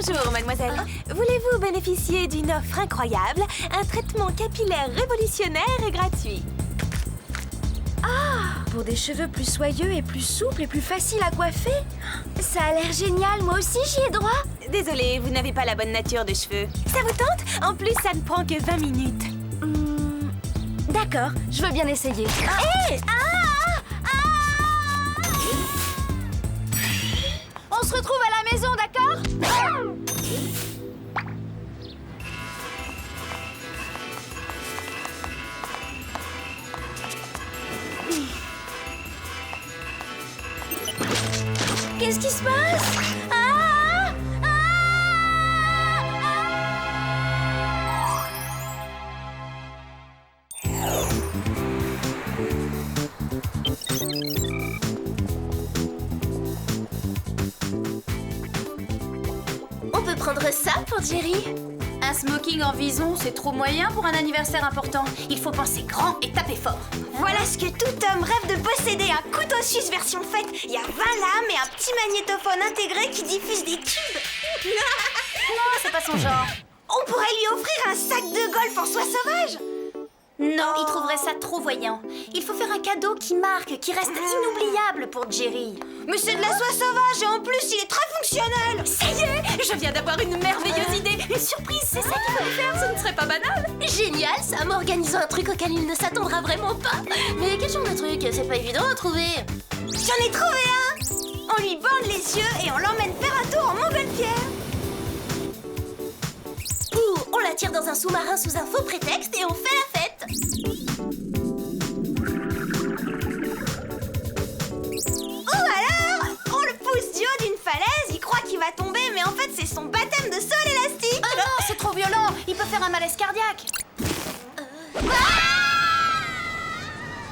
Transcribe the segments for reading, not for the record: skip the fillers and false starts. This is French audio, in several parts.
Bonjour, mademoiselle. Voulez-vous bénéficier d'une offre incroyable? Un traitement capillaire révolutionnaire et gratuit. Pour des cheveux plus soyeux et plus souples et plus faciles à coiffer? Ça a l'air génial, moi aussi j'y ai droit. Désolée, vous n'avez pas la bonne nature de cheveux. Ça vous tente? En plus, ça ne prend que 20 minutes. D'accord, je veux bien essayer. On se retrouve à la maison, d'accord? Qu'est-ce qui se passe? On peut prendre ça pour Jerry? Un smoking en vison, c'est trop moyen pour un anniversaire important. Il faut penser grand et taper fort. Voilà ce que tout homme rêve de posséder, un couteau suisse version fête. Il y a 20 lames et un petit magnétophone intégré qui diffuse des tubes. Non, c'est pas son genre. On pourrait lui offrir un sac de golf en soie sauvage. Non, il trouverait ça trop voyant. Il faut faire un cadeau qui marque, qui reste inoubliable pour Jerry. Mais c'est de la soie sauvage et en plus, il est très fonctionnel. Ça y est, je viens d'avoir une merveilleuse idée. Une surprise, c'est ça qu'il faut lui faire, ce ne serait pas banal. Génial, ça, m'organisant un truc auquel il ne s'attendra vraiment pas. Mais quel genre de truc? C'est pas évident à trouver. J'en ai trouvé un. On lui bande les yeux et on l'emmène faire un tour en montgolfière. Ou on l'attire dans un sous-marin sous un faux prétexte et on fait la fête. Ou alors, on le pousse du haut d'une falaise, il croit qu'il va tomber, mais en fait c'est son baptême de sol élastique. Oh non, c'est trop violent. Il peut faire un malaise cardiaque.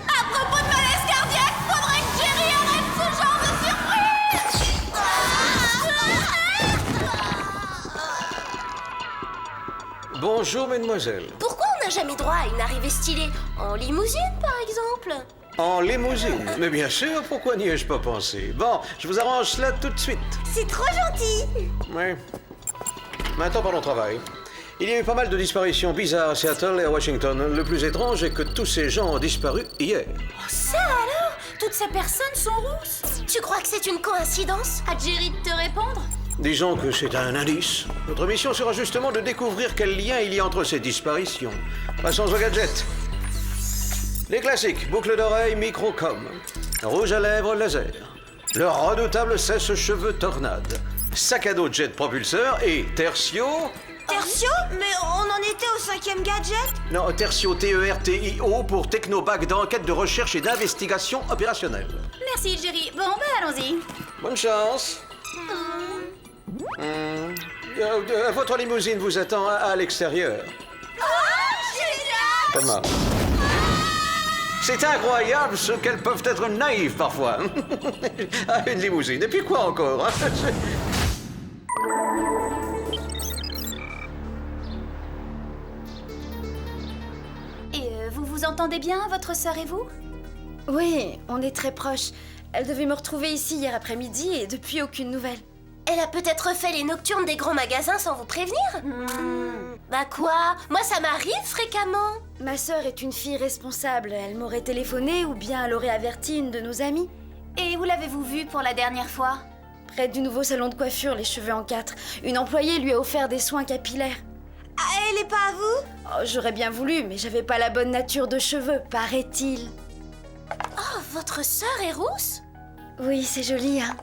À propos de malaise cardiaque, faudrait que Jerry arrête ce genre de surprise. Bonjour, mesdemoiselles. Pourquoi on n'a jamais droit à une arrivée stylée? En limousine, par exemple? En limousine? Mais bien sûr, pourquoi n'y ai-je pas pensé? Bon, je vous arrange cela tout de suite. C'est trop gentil. Oui. Maintenant, parlons travail. Il y a eu pas mal de disparitions bizarres à Seattle et à Washington. Le plus étrange est que tous ces gens ont disparu hier. Ça alors? Toutes ces personnes sont rousses? Tu crois que c'est une coïncidence? À Jerry de te répondre? Disons que c'est un indice. Notre mission sera justement de découvrir quel lien il y a entre ces disparitions. Passons aux gadgets. Les classiques, boucle d'oreille, microcom, rouge à lèvres laser, le redoutable sèche-cheveux tornade, sac à dos jet propulseur et Tertio... Tertio? Mais on en était au 5e gadget. Non, Tertio, T-E-R-T-I-O pour Technobag d'enquête de recherche et d'investigation opérationnelle. Merci Jerry. Bon, ben allons-y. Bonne chance. Votre limousine vous attend à l'extérieur. Pas de mal. C'est incroyable ce qu'elles peuvent être naïves parfois. Ah, une limousine. Et puis quoi encore, hein? Et vous vous entendez bien, votre sœur et vous? Oui, on est très proches. Elle devait me retrouver ici hier après-midi et depuis aucune nouvelle. Elle a peut-être fait les nocturnes des grands magasins sans vous prévenir? Bah quoi? Moi, ça m'arrive fréquemment. Ma sœur est une fille responsable. Elle m'aurait téléphoné ou bien elle aurait averti une de nos amies. Et où l'avez-vous vue pour la dernière fois? Près du nouveau salon de coiffure, les cheveux en 4. Une employée lui a offert des soins capillaires. Ah, elle est pas à vous? Oh, j'aurais bien voulu, mais j'avais pas la bonne nature de cheveux, paraît-il. Oh, votre sœur est rousse? Oui, c'est joli, hein.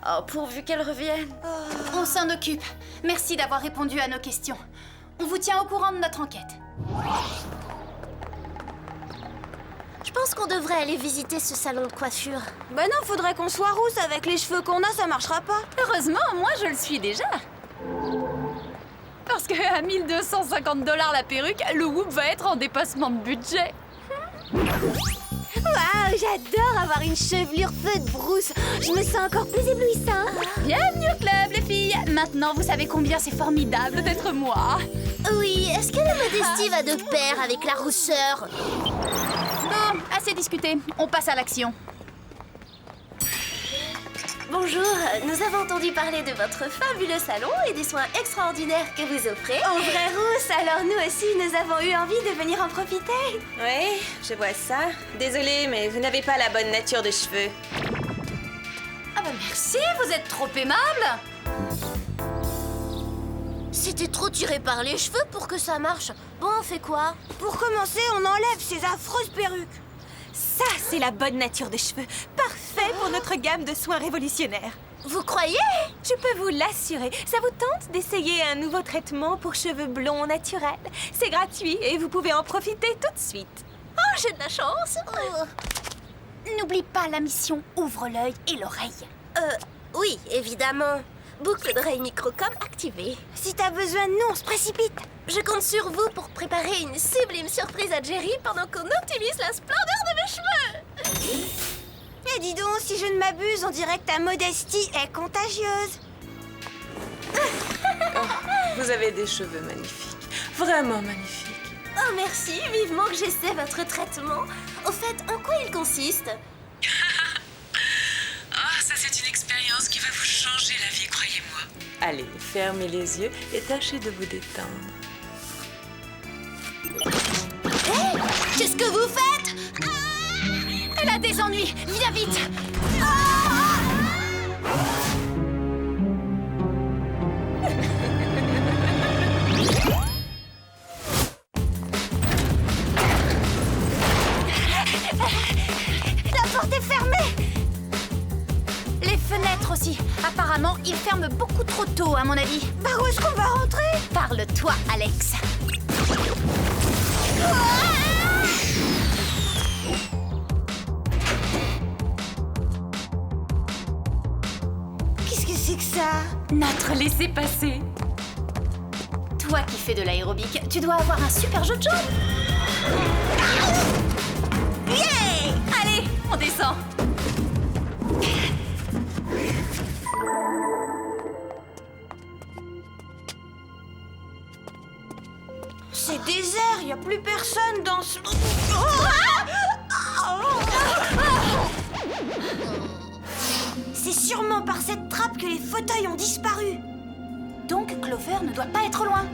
Oh, pourvu qu'elle revienne. On s'en occupe. Merci d'avoir répondu à nos questions. On vous tient au courant de notre enquête. Je pense qu'on devrait aller visiter ce salon de coiffure. Bah non, faudrait qu'on soit rousse. Avec les cheveux qu'on a, ça marchera pas. Heureusement, moi je le suis déjà. Parce que à 1 250 $ la perruque, le Whoop va être en dépassement de budget. Waouh, j'adore avoir une chevelure feu de brousse. Je me sens encore plus éblouissante. Bienvenue au club, les filles. Maintenant, vous savez combien c'est formidable d'être moi. Oui, est-ce que la modestie va de pair avec la rousseur? Bon, assez discuté. On passe à l'action. Bonjour, nous avons entendu parler de votre fabuleux salon et des soins extraordinaires que vous offrez. Oh, vraie rousse, alors nous aussi, nous avons eu envie de venir en profiter. Oui, je vois ça. Désolée, mais vous n'avez pas la bonne nature de cheveux. Ah bah merci, vous êtes trop aimable. C'était trop tiré par les cheveux pour que ça marche. Bon, on fait quoi? Pour commencer, on enlève ces affreuses perruques. Ça, c'est la bonne nature de cheveux. Parfait pour notre gamme de soins révolutionnaires. Vous croyez? Je peux vous l'assurer. Ça vous tente d'essayer un nouveau traitement pour cheveux blonds naturels? C'est gratuit et vous pouvez en profiter tout de suite. Oh, j'ai de la chance. N'oublie pas la mission, ouvre l'œil et l'oreille. Oui, évidemment. Boucle d'oreille microcom activée. Si t'as besoin de nous, on se précipite. Je compte sur vous pour préparer une sublime surprise à Jerry pendant qu'on optimise la splendeur de mes cheveux. Et dis donc, si je ne m'abuse, on dirait que ta modestie est contagieuse. Vous avez des cheveux magnifiques. Vraiment magnifiques. Oh, merci. Vivement que j'essaie votre traitement. Au fait, en quoi il consiste? Ça c'est une expérience qui va vous changer la vie, croyez-moi. Allez, fermez les yeux et tâchez de vous détendre. Qu'est-ce que vous faites? Elle a des ennuis, viens vite. La porte est fermée. Les fenêtres aussi. Apparemment, ils ferment beaucoup trop tôt, à mon avis. Par où est-ce qu'on va rentrer? Parle-toi, Alex. Qu'est-ce que c'est que ça? Notre laissez-passer. Toi qui fais de l'aérobic, tu dois avoir un super jeu de jambes. Yeah! Allez, on descend. C'est désert, il n'y a plus personne dans ce... C'est sûrement par cette trappe que les fauteuils ont disparu. Donc Clover ne doit pas être loin.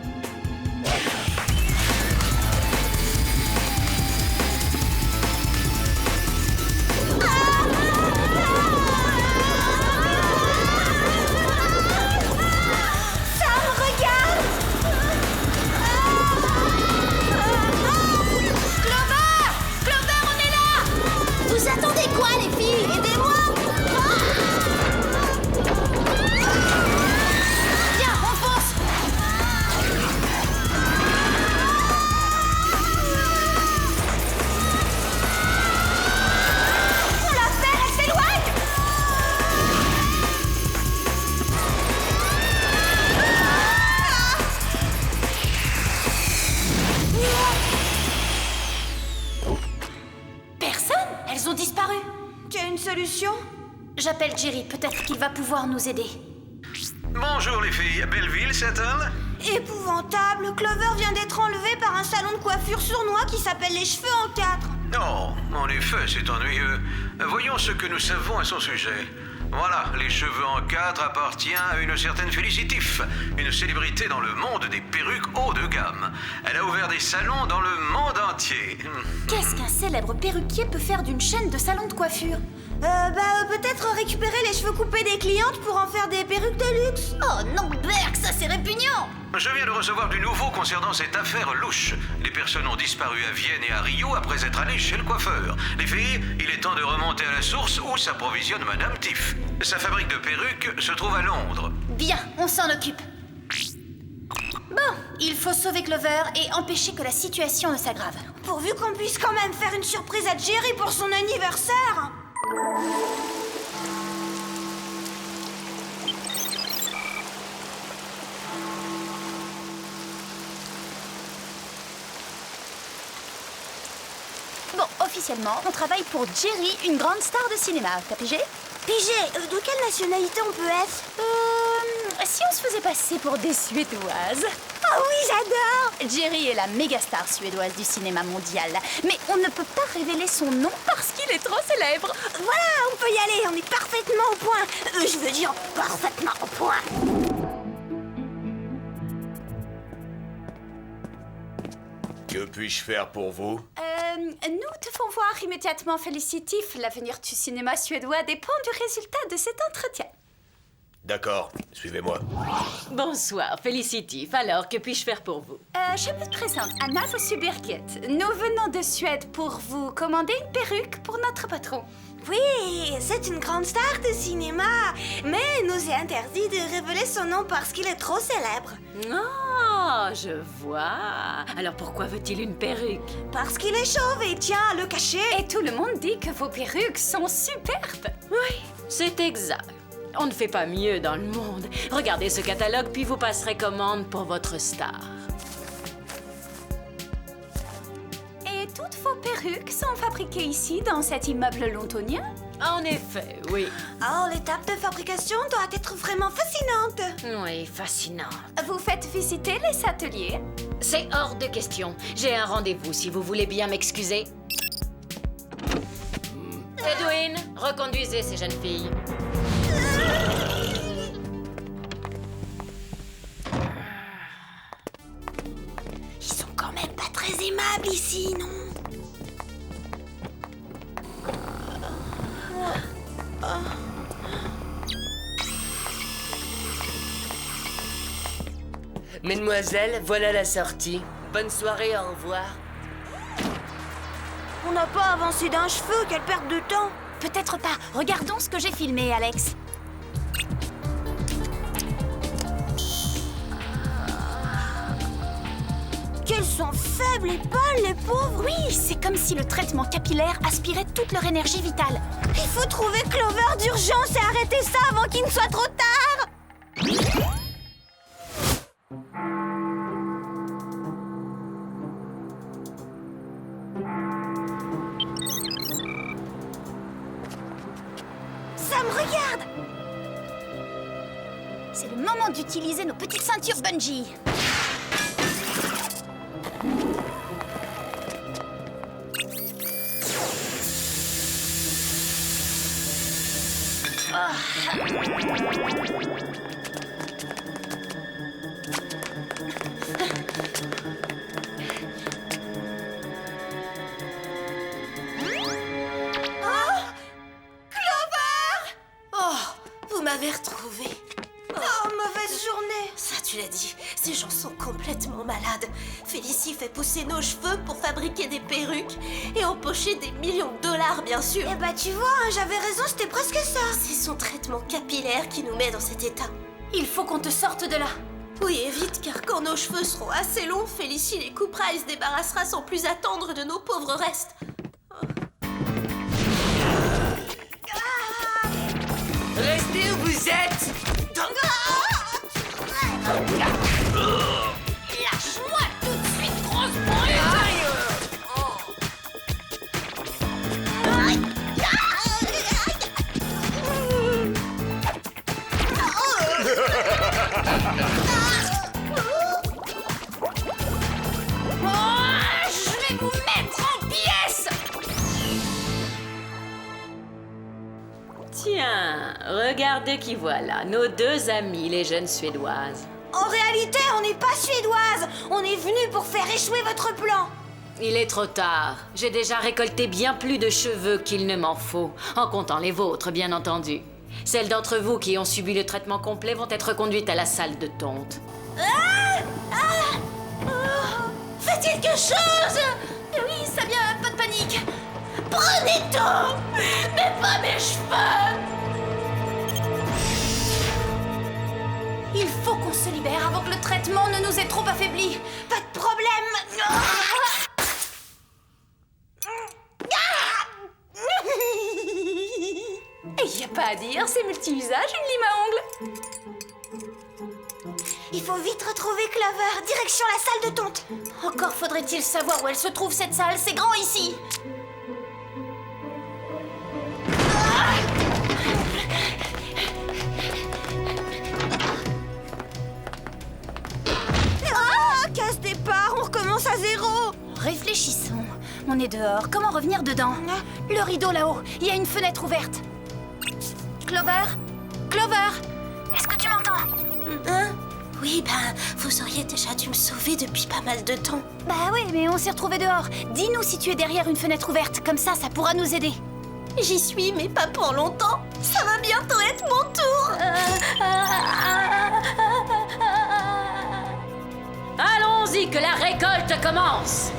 Vous attendez quoi, les filles? Aidez-moi! Viens, on fonce. On l'a fait, elle s'éloigne. Personne? Elles ont disparu. Tu as une solution? J'appelle Jerry, peut-être qu'il va pouvoir nous aider. Bonjour les filles, Belleville, Seattle? Épouvantable, Clover vient d'être enlevée par un salon de coiffure sournois qui s'appelle les cheveux en 4. Oh, en effet, c'est ennuyeux. Voyons ce que nous savons à son sujet. Voilà, les cheveux en 4 appartient à une certaine Félicitif, une célébrité dans le monde des perruques haut de gamme. Elle a ouvert des salons dans le monde entier. Qu'est-ce qu'un célèbre perruquier peut faire d'une chaîne de salons de coiffure? Peut-être récupérer les cheveux coupés des clientes pour en faire des perruques de luxe. Oh non, Berk, ça c'est répugnant. Je viens de recevoir du nouveau concernant cette affaire louche. Les personnes ont disparu à Vienne et à Rio après être allées chez le coiffeur. Les filles, il est temps de remonter à la source où s'approvisionne Madame Tiff. Sa fabrique de perruques se trouve à Londres. Bien, on s'en occupe. Bon, il faut sauver Clover et empêcher que la situation ne s'aggrave. Pourvu qu'on puisse quand même faire une surprise à Jerry pour son anniversaire. Bon, officiellement, on travaille pour Jerry, une grande star de cinéma. T'as pigé? PG, de quelle nationalité on peut être? Si on se faisait passer pour des Suédoises. Oh Oh oui, j'adore! Jerry est la méga star suédoise du cinéma mondial. Mais on ne peut pas révéler son nom parce qu'il est trop célèbre. Voilà, on peut y aller, on est parfaitement au point. Je veux dire, parfaitement au point. Que puis-je faire pour vous? Nous devons voir immédiatement Felicity. L'avenir du cinéma suédois dépend du résultat de cet entretien. D'accord, suivez-moi. Bonsoir, Felicity. Alors, que puis-je faire pour vous? Je me présente, Anna Vossu-Birket. Nous venons de Suède pour vous commander une perruque pour notre patron. Oui, c'est une grande star de cinéma, mais il nous est interdit de révéler son nom parce qu'il est trop célèbre. Oh, je vois. Alors, pourquoi veut-il une perruque? Parce qu'il est chauve et tient à le cacher. Et tout le monde dit que vos perruques sont superbes. Oui, c'est exact. On ne fait pas mieux dans le monde. Regardez ce catalogue, puis vous passerez commande pour votre star. Et toutes vos perruques sont fabriquées ici, dans cet immeuble londonien? En effet, oui. Oh, l'étape de fabrication doit être vraiment fascinante. Oui, fascinant. Vous faites visiter les ateliers? C'est hors de question. J'ai un rendez-vous, si vous voulez bien m'excuser. Edwin, reconduisez ces jeunes filles. Ils sont quand même pas très aimables ici, non? Mesdemoiselles, voilà la sortie. Bonne soirée, au revoir. On n'a pas avancé d'un cheveu, quelle perte de temps! Peut-être pas. Regardons ce que j'ai filmé, Alex. Qu'elles sont faibles et pâles, les pauvres! Oui, c'est comme si le traitement capillaire aspirait toute leur énergie vitale. Il faut trouver Clover d'urgence et arrêter ça avant qu'il ne soit trop tard! Ça me regarde! C'est le moment d'utiliser nos petites ceintures bungee. Vous m'avez retrouvée. Oh, mauvaise journée! Ça, tu l'as dit. Ces gens sont complètement malades. Félicie fait pousser nos cheveux pour fabriquer des perruques et empocher des millions de dollars, bien sûr. Eh bah tu vois, hein, j'avais raison, c'était presque ça! C'est son traitement capillaire qui nous met dans cet état. Il faut qu'on te sorte de là. Oui, et vite, car quand nos cheveux seront assez longs, Félicie les coupera et se débarrassera sans plus attendre de nos pauvres restes. Restez où vous êtes! Lâche-moi tout de suite, grosse brute! Je vais vous mettre en pièces! Tiens, regardez qui voilà, nos deux amies, les jeunes Suédoises. En réalité, on n'est pas suédoise! On est venu pour faire échouer votre plan! Il est trop tard. J'ai déjà récolté bien plus de cheveux qu'il ne m'en faut, en comptant les vôtres, bien entendu. Celles d'entre vous qui ont subi le traitement complet vont être conduites à la salle de tonte. Faites quelque chose! Oui, ça vient, pas de panique. Prenez tout! Mais pas mes cheveux! Il faut qu'on se libère avant que le traitement ne nous ait trop affaiblis. Pas de problème! Et y a pas à dire, c'est multi-usage, une lime à ongles. Il faut vite retrouver Clover, direction la salle de tonte! Encore faudrait-il savoir où elle se trouve, cette salle, c'est grand ici. Ah! réfléchissons. On est dehors, comment revenir dedans? Le rideau là-haut, il y a une fenêtre ouverte. Clover? Clover? Est-ce que tu m'entends? Hein? Oui, vous auriez déjà dû me sauver depuis pas mal de temps. Bah oui, mais on s'est retrouvés dehors. Dis-nous si tu es derrière une fenêtre ouverte, comme ça pourra nous aider. J'y suis, mais pas pour longtemps. Ça va bientôt être mon tour. Allons-y, que la récolte commence.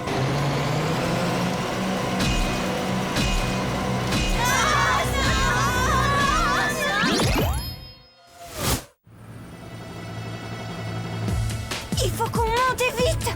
Il faut qu'on monte et vite.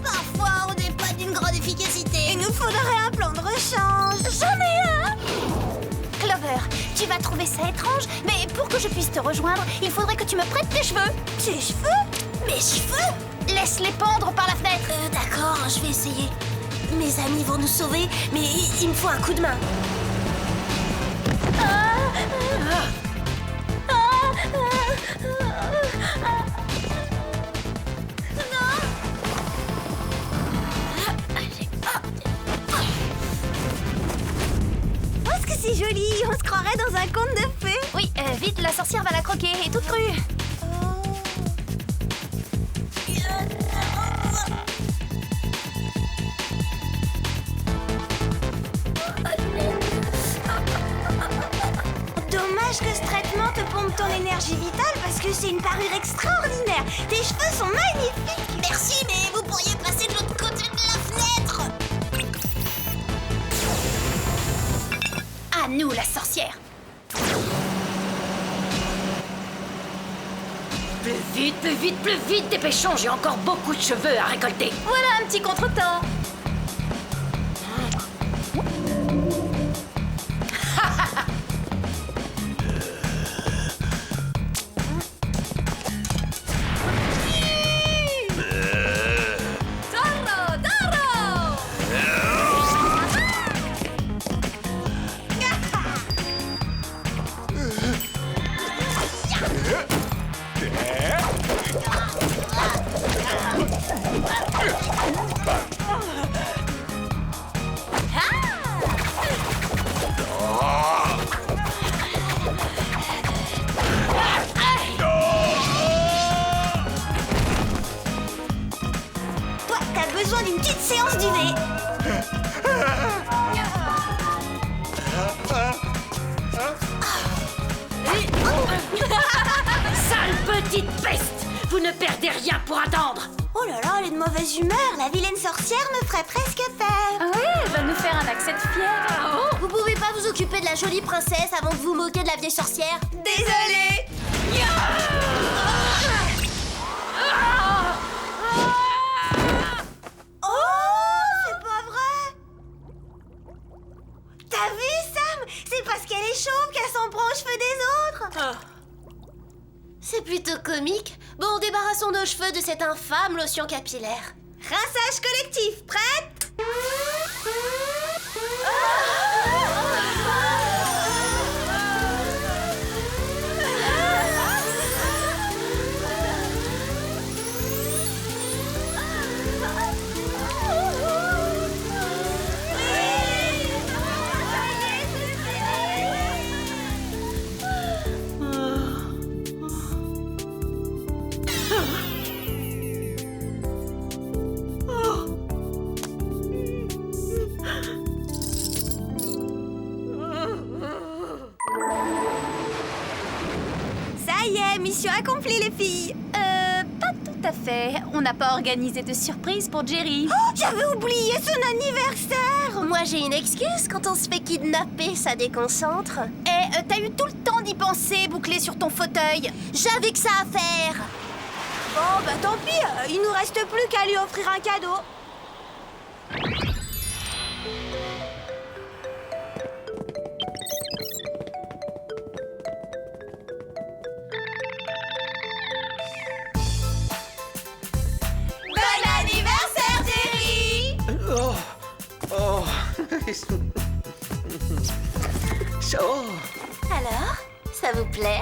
Parfois, on n'est pas d'une grande efficacité. Il nous faudrait un plan de rechange. J'en ai un! Clover, tu vas trouver ça étrange, mais pour que je puisse te rejoindre, il faudrait que tu me prêtes tes cheveux. Tes cheveux? Mes cheveux? Laisse-les pendre par la fenêtre. D'accord, je vais essayer. Mes amis vont nous sauver, mais il me faut un coup de main. Oh, est-ce que c'est joli? On se croirait dans un conte de fées. Oui, vite, la sorcière va la croquer, et toute crue. Dommage que ce traitement te pompe ton énergie vitale parce que c'est une parure extraordinaire. Tes cheveux sont magnifiques. Merci, mais vous pourriez passer de l'autre côté de la fenêtre. À nous, la sorcière. Plus vite, dépêchons, j'ai encore beaucoup de cheveux à récolter. Voilà un petit contretemps. Toi, t'as besoin d'une petite séance d'UV. Sale petite peste! Vous ne perdez rien pour attendre. Oh là là, elle est de mauvaise humeur. La vilaine sorcière me ferait presque peur. Ah oui, elle va nous faire un accès de fièvre. Vous pouvez pas vous occuper de la jolie princesse avant de vous moquer de la vieille sorcière? Désolée. Oh, c'est pas vrai. T'as vu, Sam? C'est parce qu'elle est chauve qu'elle s'en prend aux cheveux des autres. C'est plutôt comique. Bon, débarrassons nos cheveux de cette infâme lotion capillaire. Rinçage collectif, prête? Ça y est, mission accomplie les filles. Pas tout à fait. On n'a pas organisé de surprise pour Jerry. Oh, j'avais oublié son anniversaire. Moi, j'ai une excuse. Quand on se fait kidnapper, ça déconcentre. Eh, t'as eu tout le temps d'y penser, bouclé sur ton fauteuil. J'avais que ça à faire. Bon, bah tant pis, il nous reste plus qu'à lui offrir un cadeau. surprise. Oh. Alors, ça vous plaît?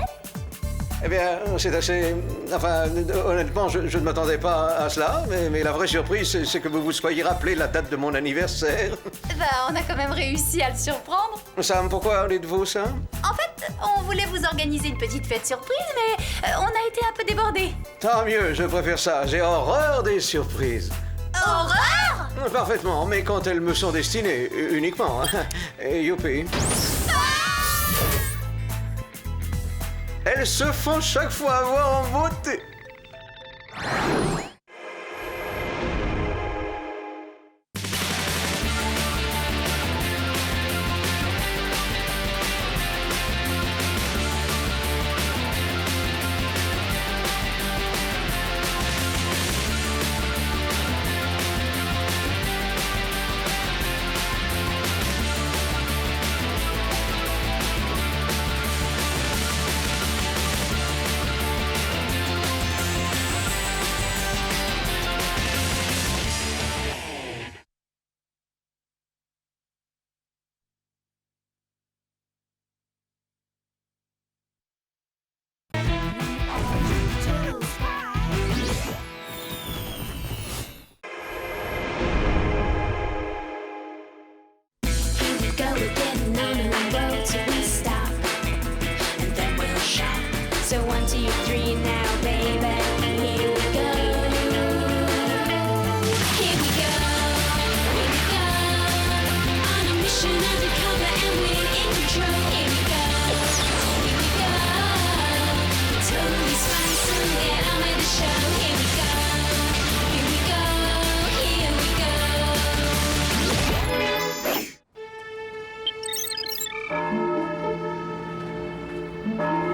Eh bien, c'est assez... Enfin, honnêtement, je ne m'attendais pas à cela, mais la vraie surprise, c'est que vous vous soyez rappelé la date de mon anniversaire. Bah, on a quand même réussi à le surprendre. Sam, pourquoi dites-vous ça? En fait, on voulait vous organiser une petite fête surprise, mais on a été un peu débordés. Tant mieux, je préfère ça. J'ai horreur des surprises. Horreur! Parfaitement, mais quand elles me sont destinées, uniquement. Et youpi. Elles se font chaque fois avoir en beauté.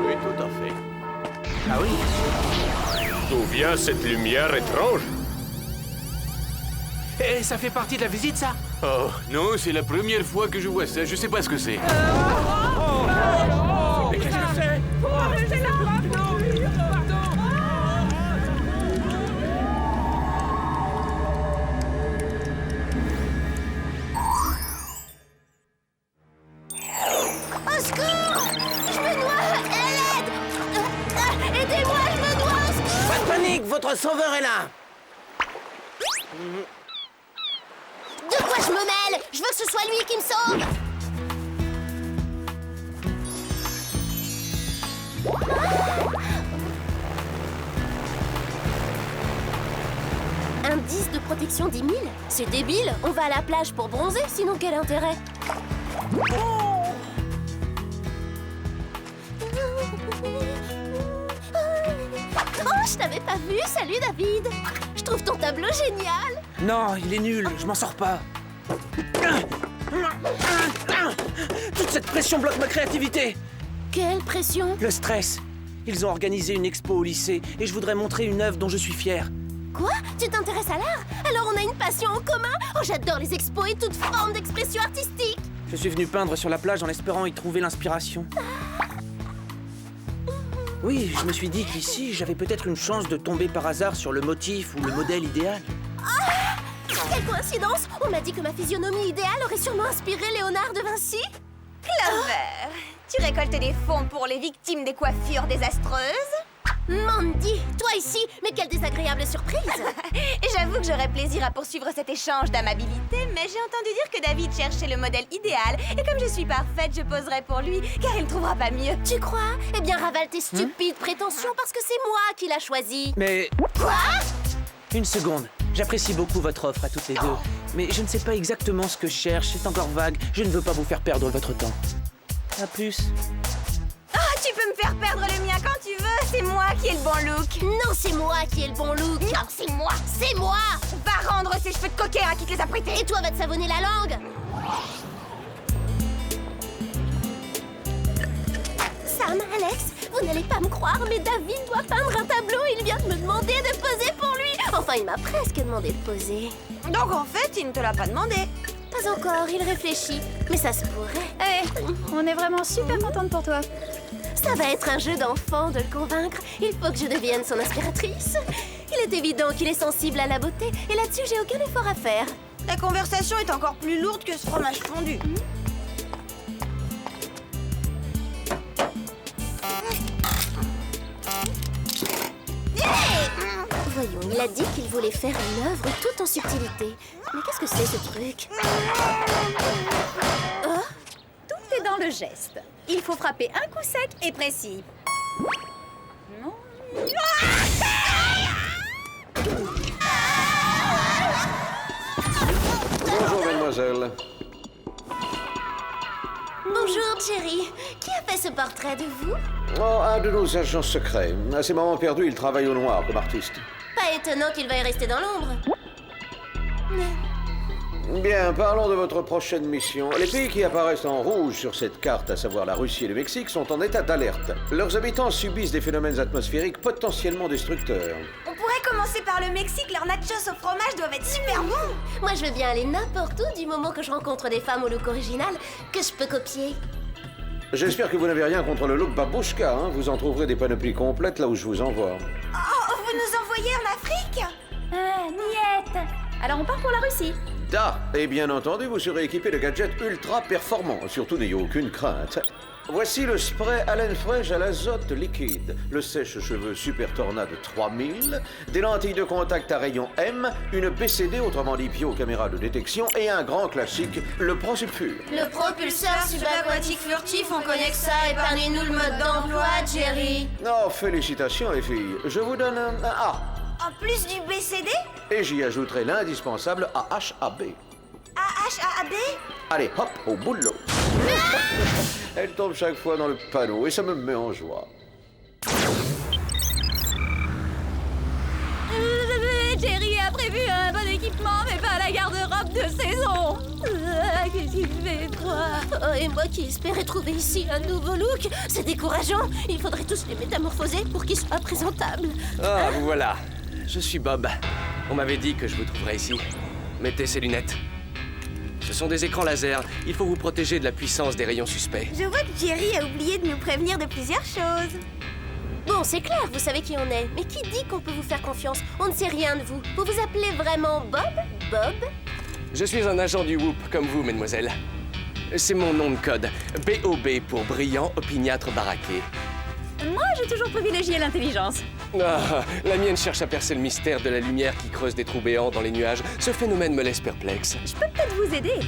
Oui, tout à fait. Ah oui? D'où vient cette lumière étrange? Et ça fait partie de la visite, ça? Oh, non, c'est la première fois que je vois ça. Je sais pas ce que c'est. Mais qu'est-ce que c'est? Au secours! Je me noie! Aide! Aidez-moi, je me noie! Au secours! Pas de panique, votre sauveur est là. De quoi je me mêle? Je veux que ce soit lui qui me sauve! Un 10 de protection 10 000? C'est débile! On va à la plage pour bronzer, sinon quel intérêt? Oh, je t'avais pas vu! Salut David! Je trouve ton tableau génial! Non, il est nul, je m'en sors pas. Toute cette pression bloque ma créativité. Quelle pression! Le stress. Ils ont organisé une expo au lycée et je voudrais montrer une œuvre dont je suis fier. Quoi? Tu t'intéresses à l'art? Alors on a une passion en commun? Oh, j'adore les expos et toute forme d'expression artistique! Je suis venu peindre sur la plage en espérant y trouver l'inspiration. Oui, je me suis dit qu'ici, j'avais peut-être une chance de tomber par hasard sur le motif ou le modèle idéal. Quelle coïncidence! On m'a dit que ma physionomie idéale aurait sûrement inspiré Léonard de Vinci? Clover, tu récoltes des fonds pour les victimes des coiffures désastreuses? Mandy, toi ici, mais quelle désagréable surprise! J'avoue que j'aurais plaisir à poursuivre cet échange d'amabilité, mais j'ai entendu dire que David cherchait le modèle idéal, et comme je suis parfaite, je poserai pour lui, car il ne trouvera pas mieux. Tu crois? Eh bien, ravale tes stupides prétentions, parce que c'est moi qui l'a choisi. Mais... Quoi? Une seconde. J'apprécie beaucoup votre offre à toutes les deux, mais je ne sais pas exactement ce que je cherche, c'est encore vague. Je ne veux pas vous faire perdre votre temps. À plus. Ah, tu peux me faire perdre le mien quand tu veux, c'est moi qui ai le bon look. Non, c'est moi qui ai le bon look. Non, c'est moi, c'est moi. Va rendre ces cheveux de coquin à qui te les a prêtés. Et toi, va te savonner la langue. Sam, Alex, vous n'allez pas me croire, mais David doit peindre un tableau. Il vient de me demander de poser pour lui. Enfin, il m'a presque demandé de poser. Donc en fait, il ne te l'a pas demandé. Pas encore, il réfléchit. Mais ça se pourrait. On est vraiment super contente pour toi. Ça va être un jeu d'enfant de le convaincre. Il faut que je devienne son inspiratrice. Il est évident qu'il est sensible à la beauté, et là-dessus, j'ai aucun effort à faire. La conversation est encore plus lourde que ce fromage fondu. Voyons, il a dit qu'il voulait faire une œuvre tout en subtilité. Mais qu'est-ce que c'est ce truc? Tout est dans le geste. Il faut frapper un coup sec et précis. Non. Bonjour, mademoiselle. Bonjour, Jerry. Qui a fait ce portrait de vous? Oh, un de nos agents secrets. À ces moments perdus, il travaille au noir comme artiste. Pas étonnant qu'il veuille rester dans l'ombre. Bien, parlons de votre prochaine mission. Les pays qui apparaissent en rouge sur cette carte, à savoir la Russie et le Mexique, sont en état d'alerte. Leurs habitants subissent des phénomènes atmosphériques potentiellement destructeurs. On pourrait commencer par le Mexique, leurs nachos au fromage doivent être super bons. Moi, je veux bien aller n'importe où du moment que je rencontre des femmes au look original que je peux copier. J'espère que vous n'avez rien contre le look babouchka, hein. Vous en trouverez des panoplies complètes là où je vous envoie. Oh, vous nous envoyez en Afrique? Niette. Alors on part pour la Russie. Et bien entendu, vous serez équipé de gadgets ultra performants. Surtout, n'ayez aucune crainte. Voici le spray haleine fraîche à l'azote liquide, le sèche-cheveux Super Tornade 3000, des lentilles de contact à rayon M, une BCD, autrement dit bio-caméra de détection, et un grand classique, le Prosulfure. Le propulseur subaquatique furtif, on connaît que ça. Épargnez-nous le mode d'emploi, Jerry. Oh, félicitations les filles. Je vous donne un A. En plus du BCD? Et j'y ajouterai l'indispensable AHAB. AHAB? Allez, hop, au boulot. Elle tombe chaque fois dans le panneau et ça me met en joie. Jerry a prévu un bon équipement, mais pas la garde-robe de saison. Qu'est-ce qu'il fait, toi? Oh, et moi qui espérais trouver ici un nouveau look, c'est décourageant. Il faudrait tous les métamorphoser pour qu'ils soient présentables. Ah, vous voilà. Je suis Bob. On m'avait dit que je vous trouverais ici. Mettez ces lunettes. Ce sont des écrans laser. Il faut vous protéger de la puissance des rayons suspects. Je vois que Jerry a oublié de nous prévenir de plusieurs choses. Bon, c'est clair, vous savez qui on est. Mais qui dit qu'on peut vous faire confiance? On ne sait rien de vous. Vous vous appelez vraiment Bob? Bob? Je suis un agent du Whoop, comme vous, mademoiselle. C'est mon nom de code. BOB pour brillant, opiniâtre, baraqué. Moi, j'ai toujours privilégié l'intelligence. Ah, la mienne cherche à percer le mystère de la lumière qui creuse des trous béants dans les nuages. Ce phénomène me laisse perplexe. Je peux peut-être vous aider.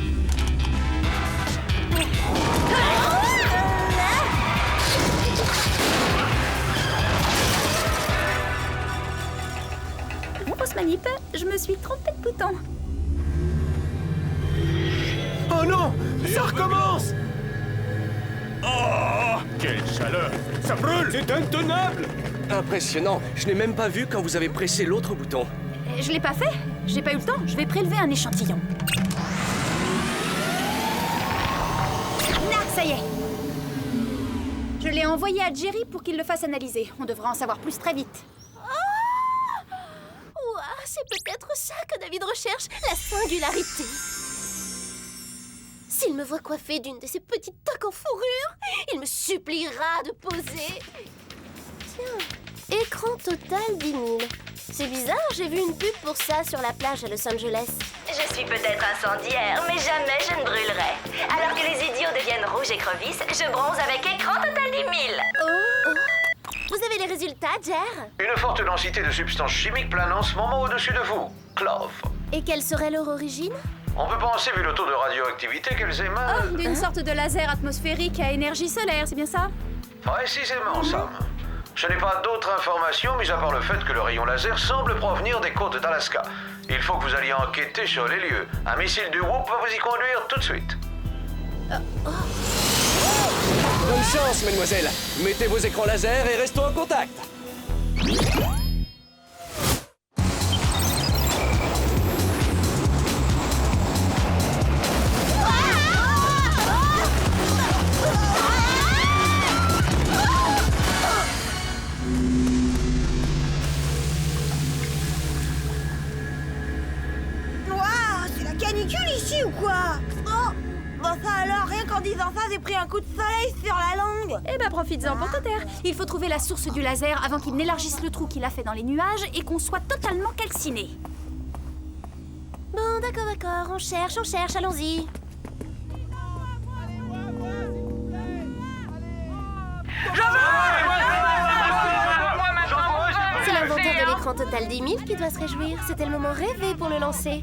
Fausse manip, je me suis trompée de bouton. Oh non! Ça recommence! Oh! Quelle chaleur! Ça brûle! C'est intenable! Impressionnant. Je n'ai même pas vu quand vous avez pressé l'autre bouton. Je l'ai pas fait. J'ai pas eu le temps. Je vais prélever un échantillon. Là, ça y est. Je l'ai envoyé à Jerry pour qu'il le fasse analyser. On devra en savoir plus très vite. Ouah, c'est peut-être ça que David recherche, la singularité. S'il me voit coiffée d'une de ces petites toques en fourrure, il me suppliera de poser. Tiens, écran total 10 000. C'est bizarre, j'ai vu une pub pour ça sur la plage à Los Angeles. Je suis peut-être incendiaire, mais jamais je ne brûlerai. Alors que les idiots deviennent rouges écrevisses, je bronze avec écran total 10 000. Oh. Vous avez les résultats, Jer? Une forte densité de substances chimiques plane en ce moment au-dessus de vous. Clove. Et quelle serait leur origine? On peut penser, vu le taux de radioactivité qu'elles émanent... Oh, d'une sorte de laser atmosphérique à énergie solaire, c'est bien ça? Précisément, Sam. Je n'ai pas d'autres informations, mis à part le fait que le rayon laser semble provenir des côtes d'Alaska. Il faut que vous alliez enquêter sur les lieux. Un missile du Whoop va vous y conduire tout de suite. Bonne chance, mademoiselle. Mettez vos écrans laser et restons en contact. C'est la canicule ici ou quoi? Oh! Bon ça alors, rien qu'en disant ça, j'ai pris un coup de soleil sur la langue. Eh ben, profites-en pour te taire. Il faut trouver la source du laser avant qu'il n'élargisse le trou qu'il a fait dans les nuages et qu'on soit totalement calciné. Bon, d'accord, on cherche, allons-y. C'est l'inventeur de l'écran Total 10 000 qui doit se réjouir. C'était le moment rêvé pour le lancer.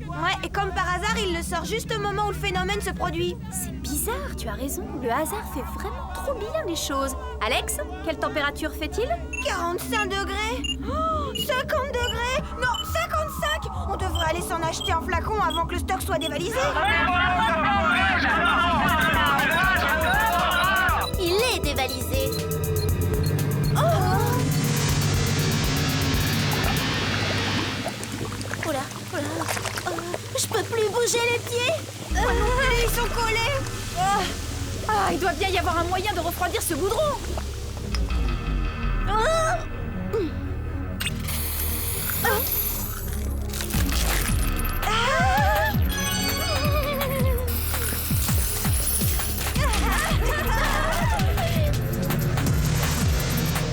Ouais, et comme par hasard, il le sort juste au moment où le phénomène se produit. C'est bizarre, tu as raison. Le hasard fait vraiment trop bien les choses. Alex, quelle température fait-il? 45 degrés. Oh, 50 degrés. Non, 55. On devrait aller s'en acheter un flacon avant que le stock soit dévalisé. Il est dévalisé. Oula. Je peux plus bouger les pieds. Ils sont collés. Ah, il doit bien y avoir un moyen de refroidir ce goudron.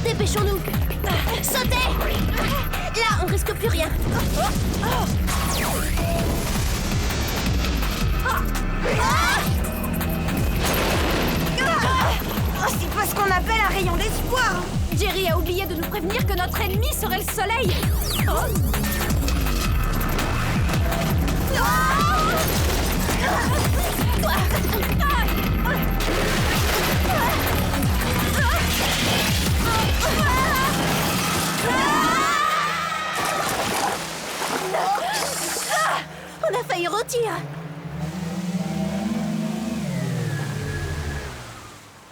Dépêchons-nous. Sautez. Là, on risque plus rien. C'est pas ce qu'on appelle un rayon d'espoir. Jerry a oublié de nous prévenir que notre ennemi serait le soleil. On a failli rôtir.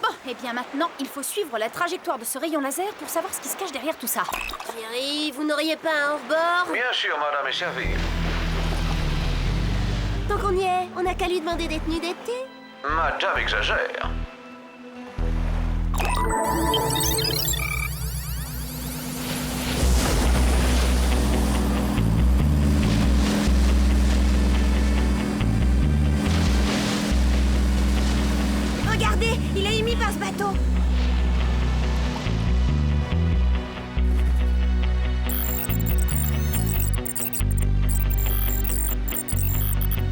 Bon, et bien maintenant, il faut suivre la trajectoire de ce rayon laser pour savoir ce qui se cache derrière tout ça. Jerry, vous n'auriez pas un hors-bord? Bien sûr, madame est servie. Tant qu'on y est, on n'a qu'à lui demander des tenues d'été. Madame exagère. Regardez, il est émis par ce bateau.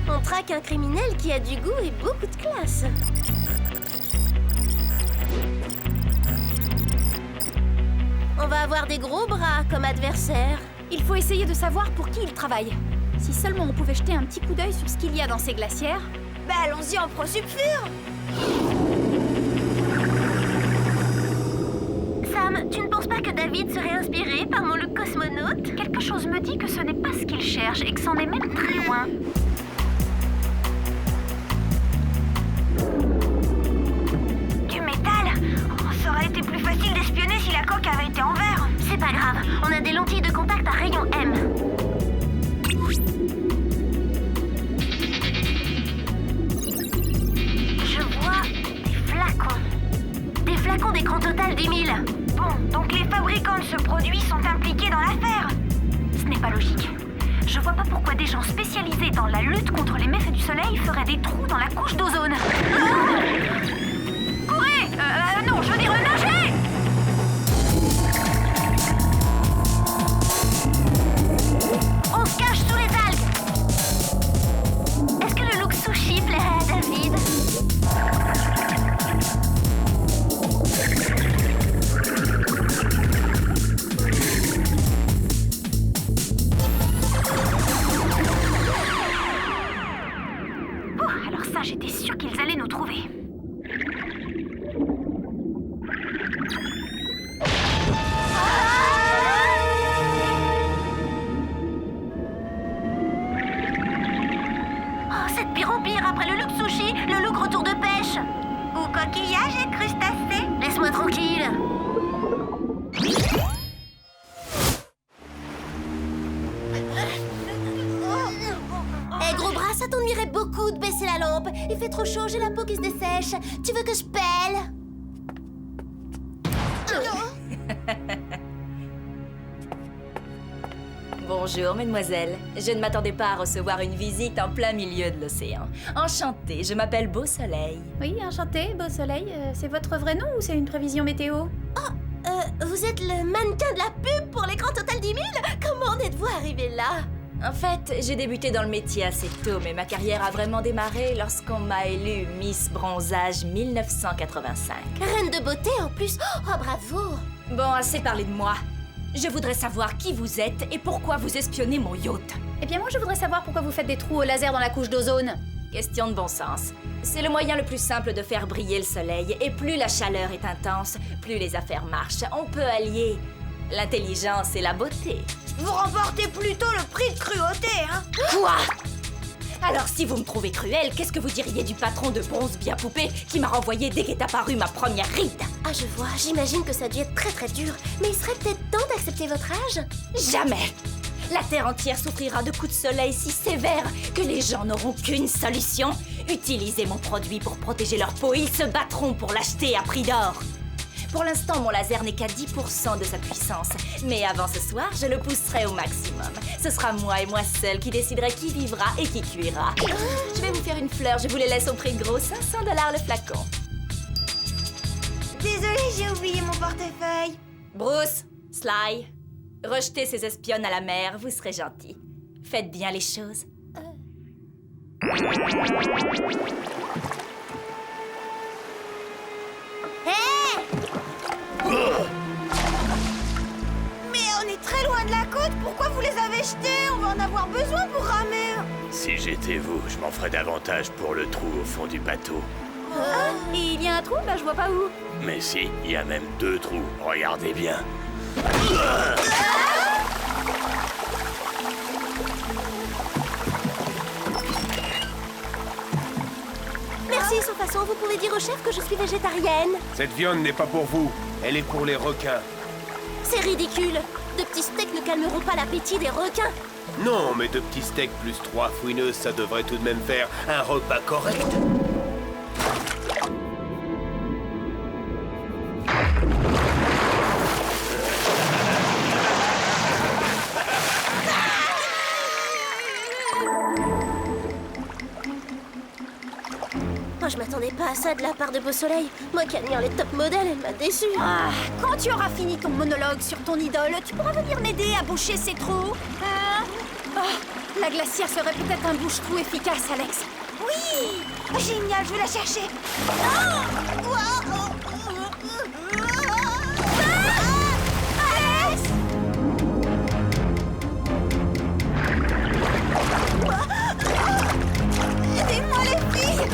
On traque un criminel qui a du goût et beaucoup de classe. On va avoir des gros bras comme adversaire. Il faut essayer de savoir pour qui il travaille. Si seulement on pouvait jeter un petit coup d'œil sur ce qu'il y a dans ces glacières. Bah allons-y en prosulfure. Sam, tu ne penses pas que David serait inspiré par mon look cosmonaute? Quelque chose me dit que ce n'est pas ce qu'il cherche et que c'en est même très loin. Du métal? Ça aurait été plus facile d'espionner si la coque avait été en verre. C'est pas grave, on a des lentilles de contact à rayon M. Je vois des flacons. Des flacons d'écran Total 10 000. Bon, donc les fabricants de ce produit sont impliqués dans l'affaire. Ce n'est pas logique. Je vois pas pourquoi des gens spécialisés dans la lutte contre les méfaits du soleil feraient des trous dans la couche d'ozone. Courez! Non, je veux dire nagez! On se cache sous les algues. Est-ce que le look sushi plairait à David? Alors ça, j'étais sûre qu'ils allaient nous trouver. Oh, c'est de pire en pire après le look sushi, le look retour de pêche. Ou coquillage et crustacés. Laisse-moi tranquille. Eh gros bras, ça t'ennuierait beaucoup de baisser la lampe. Il fait trop chaud, j'ai la peau qui se dessèche. Tu veux que je pèle? Bonjour, mesdemoiselles. Je ne m'attendais pas à recevoir une visite en plein milieu de l'océan. Enchantée, je m'appelle Beau Soleil. Oui, enchantée, Beau Soleil. C'est votre vrai nom ou c'est une prévision météo? Vous êtes le mannequin de la pub pour l'écran Total 10 000? Comment en êtes-vous arrivé là? En fait, j'ai débuté dans le métier assez tôt, mais ma carrière a vraiment démarré lorsqu'on m'a élue Miss Bronzage 1985. Reine de beauté en plus. Oh, bravo. Bon, assez parlé de moi. Je voudrais savoir qui vous êtes et pourquoi vous espionnez mon yacht. Eh bien moi je voudrais savoir pourquoi vous faites des trous au laser dans la couche d'ozone. Question de bon sens. C'est le moyen le plus simple de faire briller le soleil, et plus la chaleur est intense, plus les affaires marchent. On peut allier l'intelligence et la beauté. Vous remportez plutôt le prix de cruauté, hein? Quoi? Alors si vous me trouvez cruelle, qu'est-ce que vous diriez du patron de bronze bien poupé qui m'a renvoyé dès qu'est apparue ma première ride? Ah, je vois. J'imagine que ça a dû être très très dur. Mais il serait peut-être temps d'accepter votre âge? Jamais! La Terre entière souffrira de coups de soleil si sévères que les gens n'auront qu'une solution. Utilisez mon produit pour protéger leur peau et ils se battront pour l'acheter à prix d'or. Pour l'instant, mon laser n'est qu'à 10% de sa puissance. Mais avant ce soir, je le pousserai au maximum. Ce sera moi et moi seule qui déciderai qui vivra et qui cuira. Je vais vous faire une fleur, je vous les laisse au prix de gros 500$ le flacon. Désolée, j'ai oublié mon portefeuille. Bruce, Sly, rejetez ces espionnes à la mer, vous serez gentils. Faites bien les choses. Mais on est très loin de la côte, pourquoi vous les avez jetés? On va en avoir besoin pour ramer. Si j'étais vous, je m'en ferais davantage pour le trou au fond du bateau. Et il y a un trou? Bah je vois pas où. Mais si, il y a même 2 trous. Regardez bien. Merci, sans façon, vous pouvez dire au chef que je suis végétarienne. Cette viande n'est pas pour vous. Elle est pour les requins. C'est ridicule. De petits steaks ne calmeront pas l'appétit des requins. Non, mais 2 petits steaks plus 3 fouineuses, ça devrait tout de même faire un repas correct. Oh, je m'attendais pas à ça de la part de Beau Soleil. Moi qui admire les top modèles, elle m'a déçue. Ah, quand tu auras fini ton monologue sur ton idole, tu pourras venir m'aider à boucher ces trous. Hein? Oh, la glacière serait peut-être un bouche-trou efficace, Alex. Oui! Génial, je vais la chercher. Alex! Aidez-moi les filles!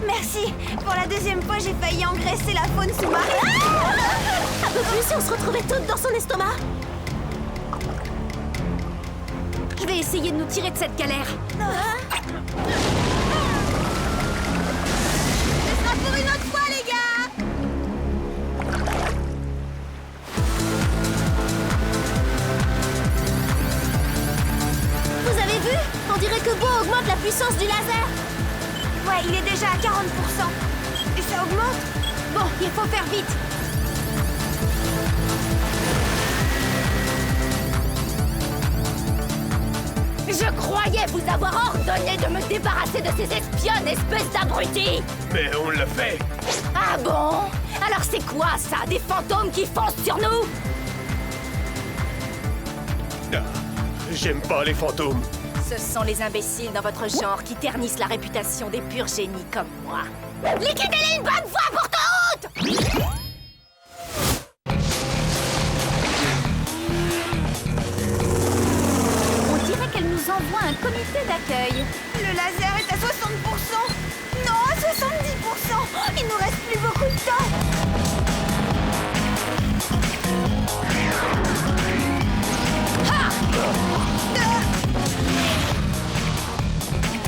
Merci! Pour la 2e fois, j'ai failli engraisser la faune sous-marine. Un peu plus si on se retrouvait toutes dans son estomac. Je vais essayer de nous tirer de cette galère. Ce sera pour une autre fois, les gars! Vous avez vu? On dirait que Beau augmente la puissance du laser. Ouais, il est déjà à 40%. Et ça augmente? Bon, il faut faire vite. Je croyais vous avoir ordonné de me débarrasser de ces espionnes, espèce d'abrutis! Mais on l'a fait. Ah bon? Alors c'est quoi ça? Des fantômes qui foncent sur nous? Ah, j'aime pas les fantômes. Ce sont les imbéciles dans votre genre qui ternissent la réputation des purs génies comme moi. Liquidez-les une bonne fois pour toutes! On dirait qu'elle nous envoie un comité d'accueil. Le laser est à 60%. Non, à 70%. Il nous reste plus beaucoup de temps.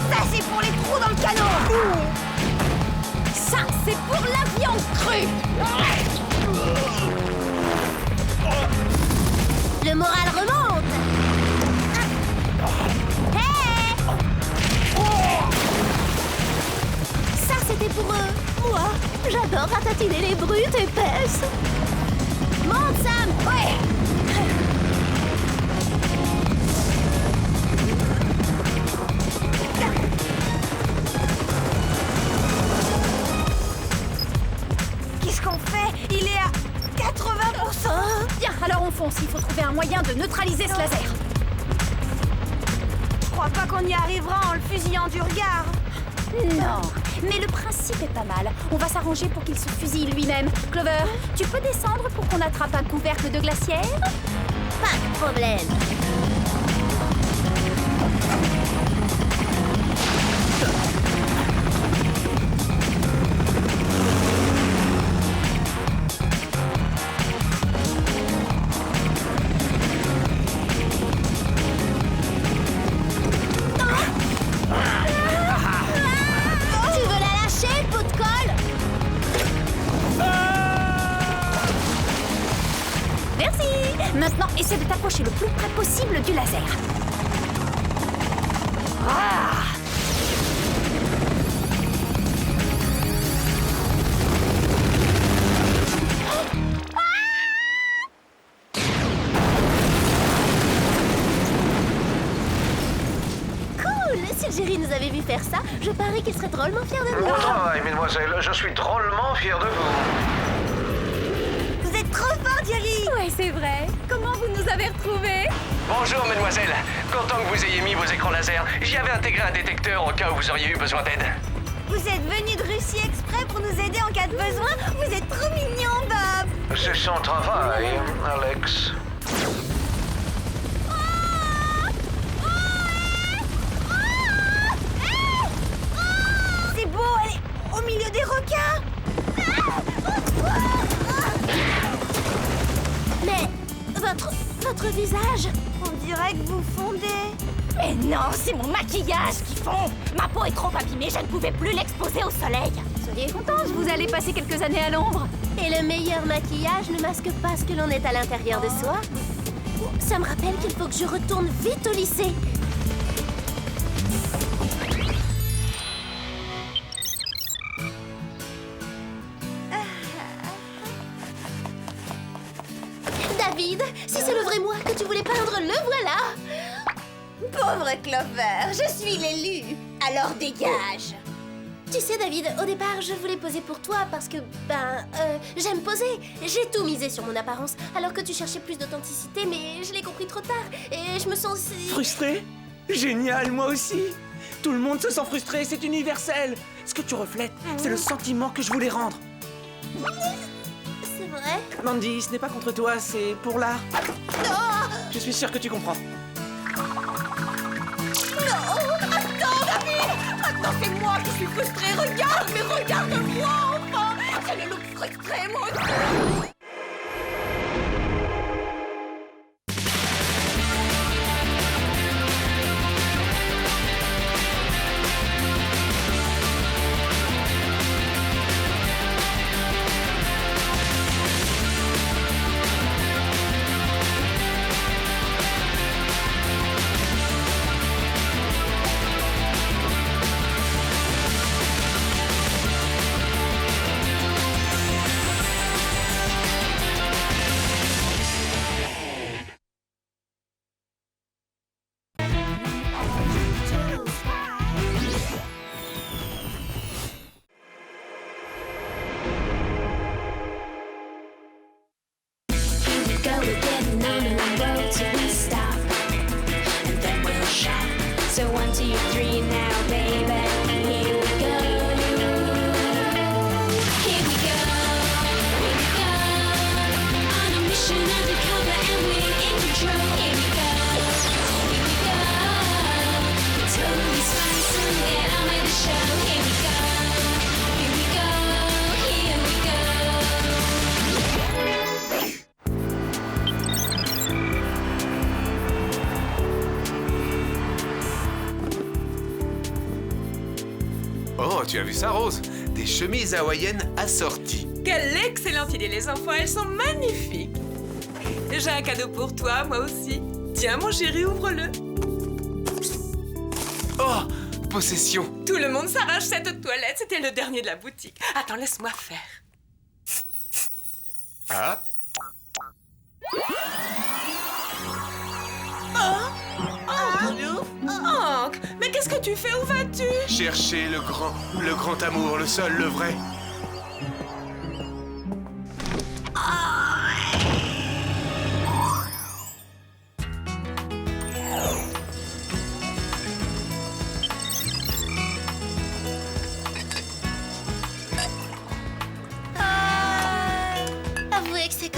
Ça, c'est pour les trous dans le canon. Ça, c'est pour la viande crue! Le moral remonte. Hey! Ça, c'était pour eux. Moi, j'adore ratatiner les brutes épaisses. Monte, Sam! Ouais! il faut trouver un moyen de neutraliser ce laser. Je crois pas qu'on y arrivera en le fusillant du regard. Non, mais le principe est pas mal. On va s'arranger pour qu'il se fusille lui-même. Clover, tu peux descendre pour qu'on attrape un couvercle de glacière? Pas de problème. Tu veux la lâcher, pot de colle? Merci. Maintenant, essaie de t'approcher le plus près possible du laser. Ah! Cool! Si le Jerry nous avait vu faire ça, je parie qu'il serait drôlement fier de nous. Bon travail, mesdemoiselles. Je suis drôlement fier de vous. Vous êtes trop fort, Jerry. Ouais, c'est vrai. Comment vous nous avez retrouvés? Bonjour, mademoiselle. Content que vous ayez mis vos écrans laser. J'y avais intégré un détecteur au cas où vous auriez eu besoin d'aide. Vous êtes venu de Russie exprès pour nous aider en cas de besoin. Vous êtes trop mignon, Bob. C'est son travail, Alex. C'est beau, elle est au milieu des requins. Mais votre visage, On dirait que vous fondez. Mais non, c'est mon maquillage qui fond. Ma peau est trop abîmée, je ne pouvais plus l'exposer au soleil. Soyez contente, vous allez passer quelques années à l'ombre. et le meilleur maquillage ne masque pas ce que l'on est à l'intérieur de soi. Ça me rappelle qu'il faut que je retourne vite au lycée. David, si c'est le vrai moi que tu voulais peindre, le voilà! Pauvre Clover, je suis l'élu. Alors dégage. Tu sais, David, au départ, je voulais poser pour toi parce que, j'aime poser. J'ai tout misé sur mon apparence, alors que tu cherchais plus d'authenticité, mais je l'ai compris trop tard et je me sens si... Frustré? Génial, moi aussi. Tout le monde se sent frustré, c'est universel. Ce que tu reflètes, c'est le sentiment que je voulais rendre. C'est vrai? Mandy, ce n'est pas contre toi, c'est pour l'art. Oh! Je suis sûr que tu comprends. Attends, David! Maintenant, c'est moi qui suis frustrée. Regarde, mais regarde-moi, enfin! J'ai le look frustré, moi aussi. Oh, tu as vu ça, Rose? Des chemises hawaïennes assorties. Quelle excellente idée, les enfants, elles sont magnifiques. J'ai un cadeau pour toi, moi aussi. Tiens, mon chéri, ouvre-le. Oh, possession. Tout le monde s'arrache cette toilette, c'était le dernier de la boutique. Attends, laisse-moi faire. Ah? Hank, mais qu'est-ce que tu fais? Où vas-tu? Chercher le grand amour, le seul, le vrai.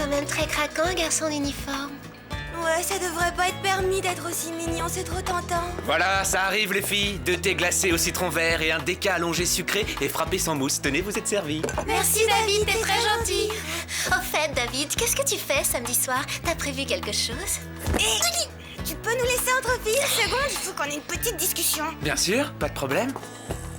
même très craquant, un garçon en uniforme. Ouais, ça devrait pas être permis d'être aussi mignon, c'est trop tentant. Voilà, ça arrive les filles. 2 thés glacés au citron vert et un déca allongé sucré et frappé sans mousse. Tenez, vous êtes servis. Merci David, t'es très gentil. Au fait, David, qu'est-ce que tu fais samedi soir? T'as prévu quelque chose? Tu peux nous laisser entre filles une seconde? Il faut qu'on ait une petite discussion. Bien sûr, pas de problème.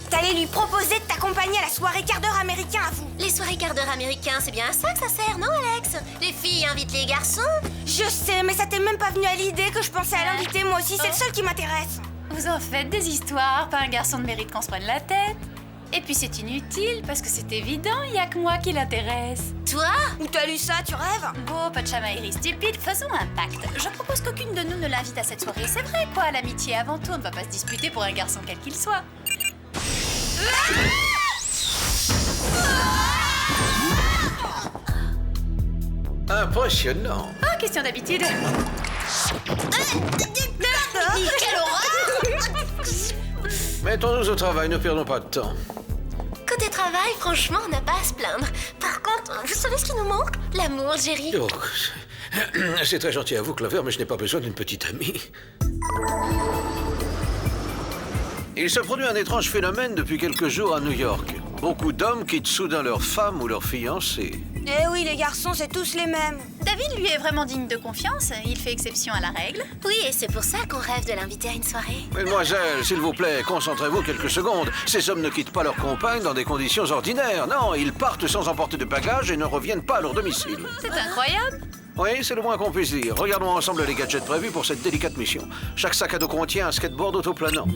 T'allais lui proposer de t'accompagner à la soirée quart d'heure américain à vous. Les soirées quart d'heure américains, c'est bien à ça que ça sert, non Alex? Les filles invitent les garçons. Je sais, mais ça t'est même pas venu à l'idée que je pensais à l'inviter moi aussi, c'est le seul qui m'intéresse. Vous en faites des histoires, pas un garçon ne mérite qu'on se prenne la tête. Et puis c'est inutile, parce que c'est évident, y a que moi qui l'intéresse. Toi? Où t'as lu ça, tu rêves? Bon, pas de chamaillerie stupide, faisons un pacte. Je propose qu'aucune de nous ne l'invite à cette soirée. C'est vrai quoi, l'amitié avant tout, on ne va pas se disputer pour un garçon quel qu'il soit. Impressionnant. Ah, question d'habitude. Quelle horreur! Mettons-nous au travail, ne perdons pas de temps. Côté travail, franchement, on n'a pas à se plaindre. Par contre, vous savez ce qui nous manque? L'amour, Jerry. Oh, c'est très gentil à vous, Clover, mais je n'ai pas besoin d'une petite amie. Il se produit un étrange phénomène depuis quelques jours à New York. Beaucoup d'hommes quittent soudain leur femme ou leur fiancée. Eh oui, les garçons, c'est tous les mêmes. David, lui, est vraiment digne de confiance. Il fait exception à la règle. Oui, et c'est pour ça qu'on rêve de l'inviter à une soirée. Mademoiselle, s'il vous plaît, concentrez-vous quelques secondes. Ces hommes ne quittent pas leur compagne dans des conditions ordinaires. Non, ils partent sans emporter de bagages et ne reviennent pas à leur domicile. C'est incroyable. Oui, c'est le moins qu'on puisse dire. Regardons ensemble les gadgets prévus pour cette délicate mission. Chaque sac à dos contient un skateboard autoplanant.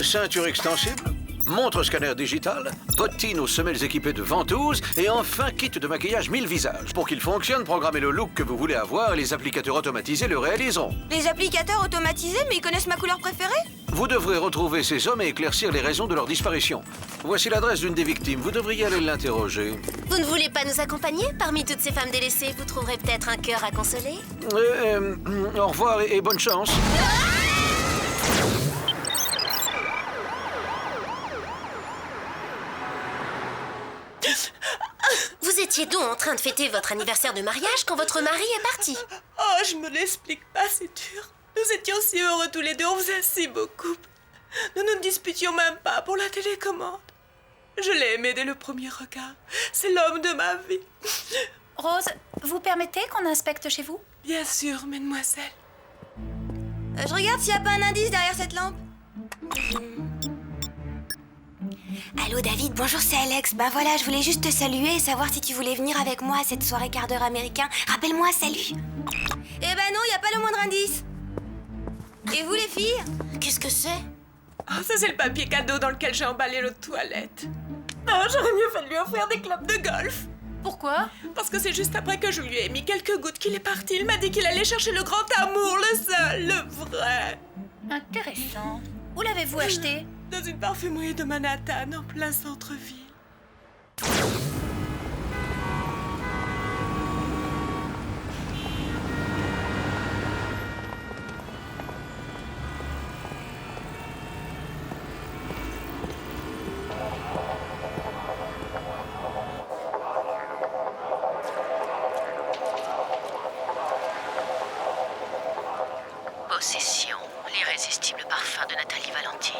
Ceinture extensible, montre scanner digital, bottines aux semelles équipées de ventouses et enfin kit de maquillage 1000 visages. Pour qu'il fonctionne, programmez le look que vous voulez avoir et les applicateurs automatisés le réaliseront. Les applicateurs automatisés, mais ils connaissent ma couleur préférée? Vous devrez retrouver ces hommes et éclaircir les raisons de leur disparition. Voici l'adresse d'une des victimes. Vous devriez aller l'interroger. Vous ne voulez pas nous accompagner? Parmi toutes ces femmes délaissées, vous trouverez peut-être un cœur à consoler? Au revoir et bonne chance. Vous étiez donc en train de fêter votre anniversaire de mariage quand votre mari est parti. Oh, je me l'explique pas, c'est dur. Nous étions si heureux tous les deux, on faisait si beau couple. Nous ne nous disputions même pas pour la télécommande. Je l'ai aimé dès le premier regard. C'est l'homme de ma vie. Rose, vous permettez qu'on inspecte chez vous? Bien sûr, mademoiselle. Je regarde s'il n'y a pas un indice derrière cette lampe. Allô David, bonjour, c'est Alex. Bah voilà, je voulais juste te saluer et savoir si tu voulais venir avec moi à cette soirée quart d'heure américain. Rappelle-moi, salut. Eh ben non, y a pas le moindre indice. Et vous les filles? Qu'est-ce que c'est? Oh, ça c'est le papier cadeau dans lequel j'ai emballé l'eau de toilette. Oh, j'aurais mieux fait de lui offrir des clubs de golf. Pourquoi? Parce que c'est juste après que je lui ai mis quelques gouttes qu'il est parti. Il m'a dit qu'il allait chercher le grand amour, le seul, le vrai. Intéressant. Où l'avez-vous acheté? Dans une parfumerie de Manhattan, en plein centre-ville. Possession, l'irrésistible parfum de Nathalie Valentine.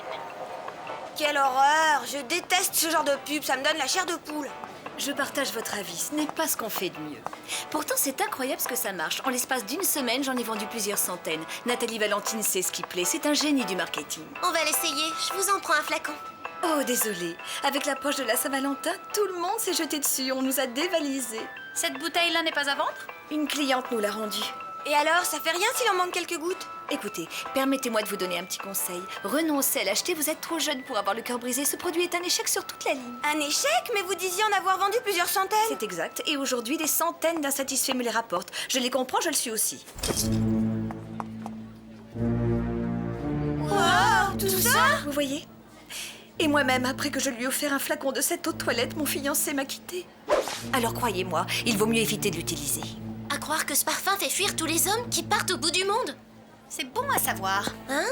Quelle horreur! Je déteste ce genre de pub, ça me donne la chair de poule. Je partage votre avis, ce n'est pas ce qu'on fait de mieux. Pourtant, c'est incroyable ce que ça marche. En l'espace d'une semaine, j'en ai vendu plusieurs centaines. Nathalie Valentine sait ce qui plaît, c'est un génie du marketing. On va l'essayer, je vous en prends un flacon. Oh, désolé. Avec l'approche de la Saint-Valentin, tout le monde s'est jeté dessus, on nous a dévalisés. Cette bouteille-là n'est pas à vendre? Une cliente nous l'a rendue. Et alors, ça fait rien s'il en manque quelques gouttes? Écoutez, permettez-moi de vous donner un petit conseil. Renoncez à l'acheter, vous êtes trop jeune pour avoir le cœur brisé. Ce produit est un échec sur toute la ligne. Un échec? Mais vous disiez en avoir vendu plusieurs centaines. C'est exact. Et aujourd'hui, des centaines d'insatisfaits me les rapportent. Je les comprends, je le suis aussi. Wow, tout ça? Vous voyez? Et moi-même, après que je lui ai offert un flacon de cette eau de toilette, mon fiancé m'a quitté. Alors croyez-moi, il vaut mieux éviter de l'utiliser. À croire que ce parfum fait fuir tous les hommes qui partent au bout du monde. C'est bon à savoir. Hein?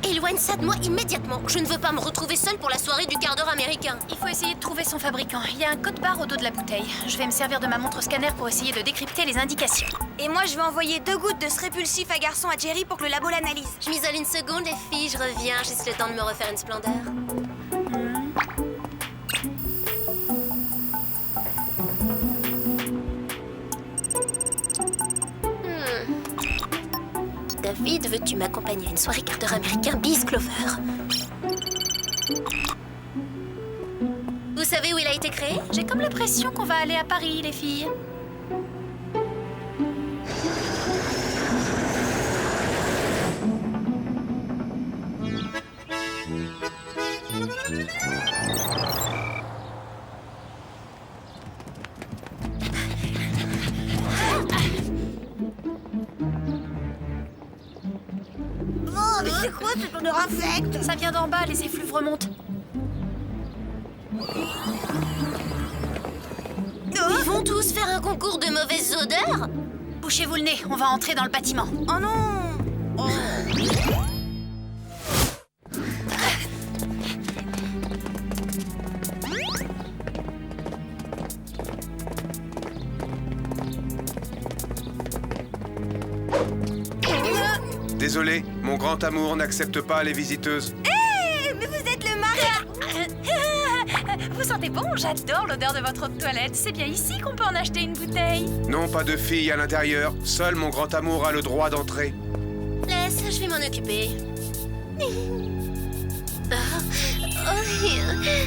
Et éloigne ça de moi immédiatement. Je ne veux pas me retrouver seule pour la soirée du quart d'heure américain. Il faut essayer de trouver son fabricant. Il y a un code barre au dos de la bouteille. Je vais me servir de ma montre scanner pour essayer de décrypter les indications. Et moi, je vais envoyer 2 gouttes de ce répulsif à garçon à Jerry pour que le labo l'analyse. Je m'isole une seconde, les filles, je reviens. Juste le temps de me refaire une splendeur. David, veux-tu m'accompagner à une soirée quart d'heure américain bis Clover? Vous savez où il a été créé? J'ai comme l'impression qu'on va aller à Paris, les filles. Oh, mais c'est quoi cette odeur infecte? Ça vient d'en bas, les effluves remontent. Ils vont tous faire un concours de mauvaises odeurs? Bouchez-vous le nez, on va entrer dans le bâtiment. Oh non! Désolé, mon grand amour n'accepte pas les visiteuses. Hé, mais vous êtes le mari! Vous sentez bon? J'adore l'odeur de votre eau de toilette. C'est bien ici qu'on peut en acheter une bouteille. Non, pas de filles à l'intérieur. Seul mon grand amour a le droit d'entrer. Laisse, je vais m'en occuper.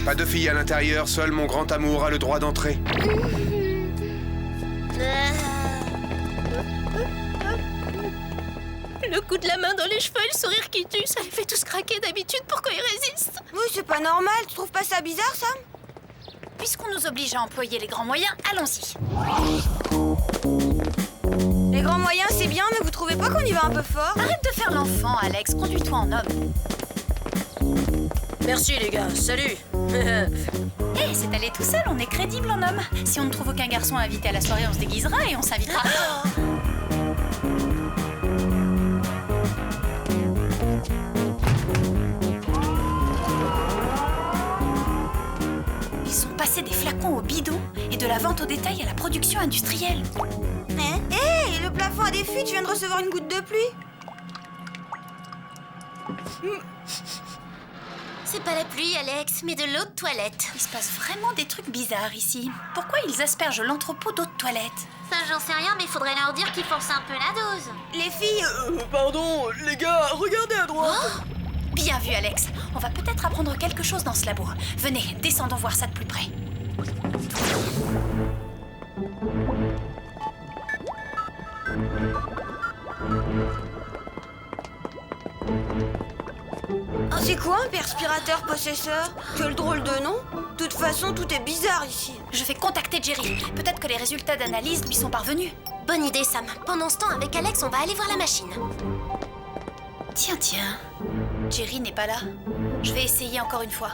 Pas de filles à l'intérieur. Seul mon grand amour a le droit d'entrer. Le coup de la main dans les cheveux et le sourire qui tue, ça les fait tous craquer d'habitude. Pourquoi ils résistent? Oui, c'est pas normal. Tu trouves pas ça bizarre, Sam? Puisqu'on nous oblige à employer les grands moyens, allons-y. Les grands moyens, c'est bien, mais vous trouvez pas qu'on y va un peu fort? Arrête de faire l'enfant, Alex. Conduis-toi en homme. Merci les gars, salut. Hé, c'est allé tout seul, on est crédible en homme. Si on ne trouve aucun garçon à inviter à la soirée, on se déguisera et on s'invitera. Ils sont passés des flacons au bidon et de la vente au détail à la production industrielle. Hein? Hé, le plafond a des fuites, je viens de recevoir une goutte de pluie. C'est pas la pluie, Alex, mais de l'eau de toilette. Il se passe vraiment des trucs bizarres ici. Pourquoi ils aspergent l'entrepôt d'eau de toilette? Ça, j'en sais rien, mais il faudrait leur dire qu'ils forcent un peu la dose. Les filles... Pardon, les gars, regardez à droite. Oh, bien vu, Alex. On va peut-être apprendre quelque chose dans ce labo. Venez, descendons voir ça de plus près. Oh, c'est quoi un perspirateur possesseur? Quel drôle de nom. De toute façon, tout est bizarre ici. Je vais contacter Jerry. Peut-être que les résultats d'analyse lui sont parvenus. Bonne idée, Sam. Pendant ce temps, avec Alex, on va aller voir la machine. Tiens. Jerry n'est pas là. Je vais essayer encore une fois.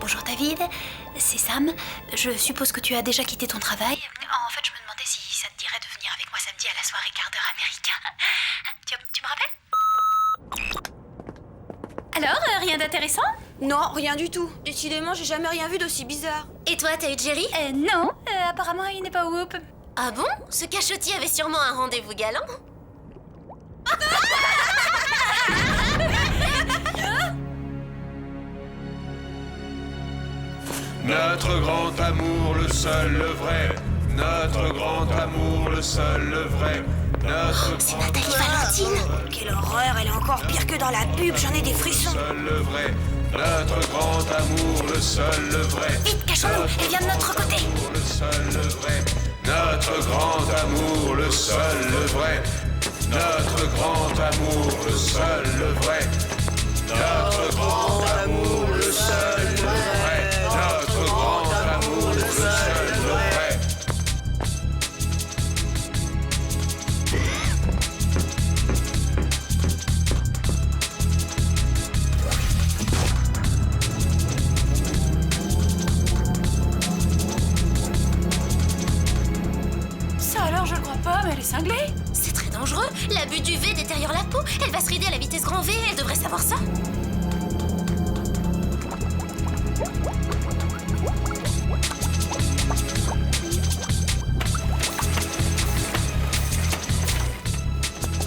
Bonjour David, c'est Sam. Je suppose que tu as déjà quitté ton travail. En fait, je me demandais si ça te dirait de venir avec moi samedi à la soirée quart d'heure américain. Tu me rappelles? Alors, rien d'intéressant? Non, rien du tout. Décidément, j'ai jamais rien vu d'aussi bizarre. Et toi, t'as eu Jerry? Non, apparemment il n'est pas au Whoop. Ah bon? Ce cachotier avait sûrement un rendez-vous galant. Notre grand amour, le seul, le vrai. Notre grand amour, le seul, le vrai. C'est Nathalie Valentine. Quelle horreur, elle est encore pire que dans la pub, j'en ai des frissons. Seul le vrai. Notre grand amour, le seul, le vrai. Vite, cachons-nous, elle vient de notre côté. Le seul, le vrai. Notre grand amour, le seul, le vrai. Notre grand amour, le seul, le vrai. Notre grand amour, le seul, le vrai. Notre grand amour, le seul, le vrai. Ça alors, je le crois pas, mais elle est cinglée. C'est très dangereux. L'abus d'UV détériore la peau. Elle va se rider à la vitesse grand V. Elle devrait savoir ça.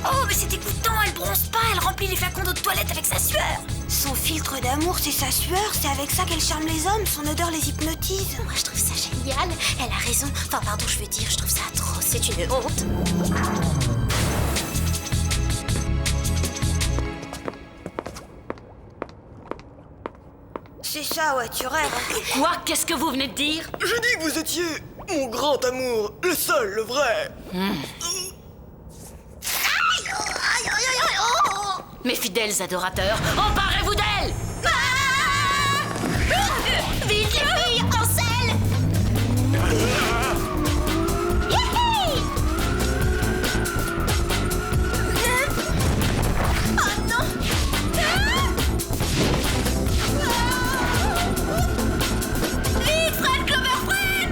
Oh, mais c'est dégoûtant, elle bronze pas, elle remplit les flacons d'eau de toilette avec sa sueur. Son filtre d'amour, c'est sa sueur, c'est avec ça qu'elle charme les hommes, son odeur les hypnotise. Moi, je trouve ça génial. Elle a raison. Enfin, pardon, je veux dire, je trouve ça atroce. C'est une honte. C'est ça, ouais, tu rêves. Quoi? Qu'est-ce que vous venez de dire? Je dis que vous étiez mon grand amour, le seul, le vrai. Mes fidèles adorateurs, emparez-vous d'elle! Vite, les filles, en selle! Oh non! Vite, Fred Clover Fred!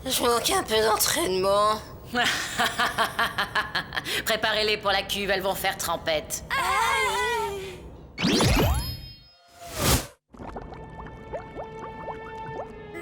Je manque un peu d'entraînement. Préparez-les pour la cuve, elles vont faire trempette.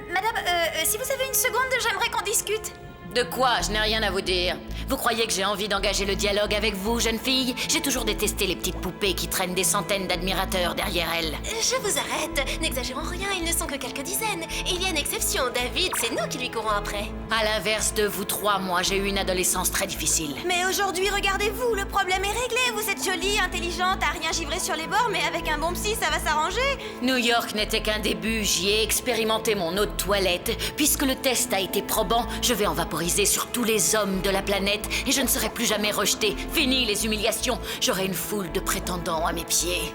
Madame, si vous avez une seconde, j'aimerais qu'on discute. De quoi? Je n'ai rien à vous dire. Vous croyez que j'ai envie d'engager le dialogue avec vous, jeune fille? J'ai toujours détesté les petites poupées qui traînent des centaines d'admirateurs derrière elles. Je vous arrête. N'exagérons rien, ils ne sont que quelques dizaines. Il y a une exception, David, c'est nous qui lui courons après. À l'inverse de vous trois, moi, j'ai eu une adolescence très difficile. Mais aujourd'hui, regardez-vous, le problème est réglé. Vous êtes jolie, intelligente, à rien givrer sur les bords, mais avec un bon psy, ça va s'arranger. New York n'était qu'un début, j'y ai expérimenté mon eau de toilette. Puisque le test a été probant, je vais en vaporiser sur tous les hommes de la planète et je ne serai plus jamais rejetée. Fini les humiliations, j'aurai une foule de prétendants à mes pieds.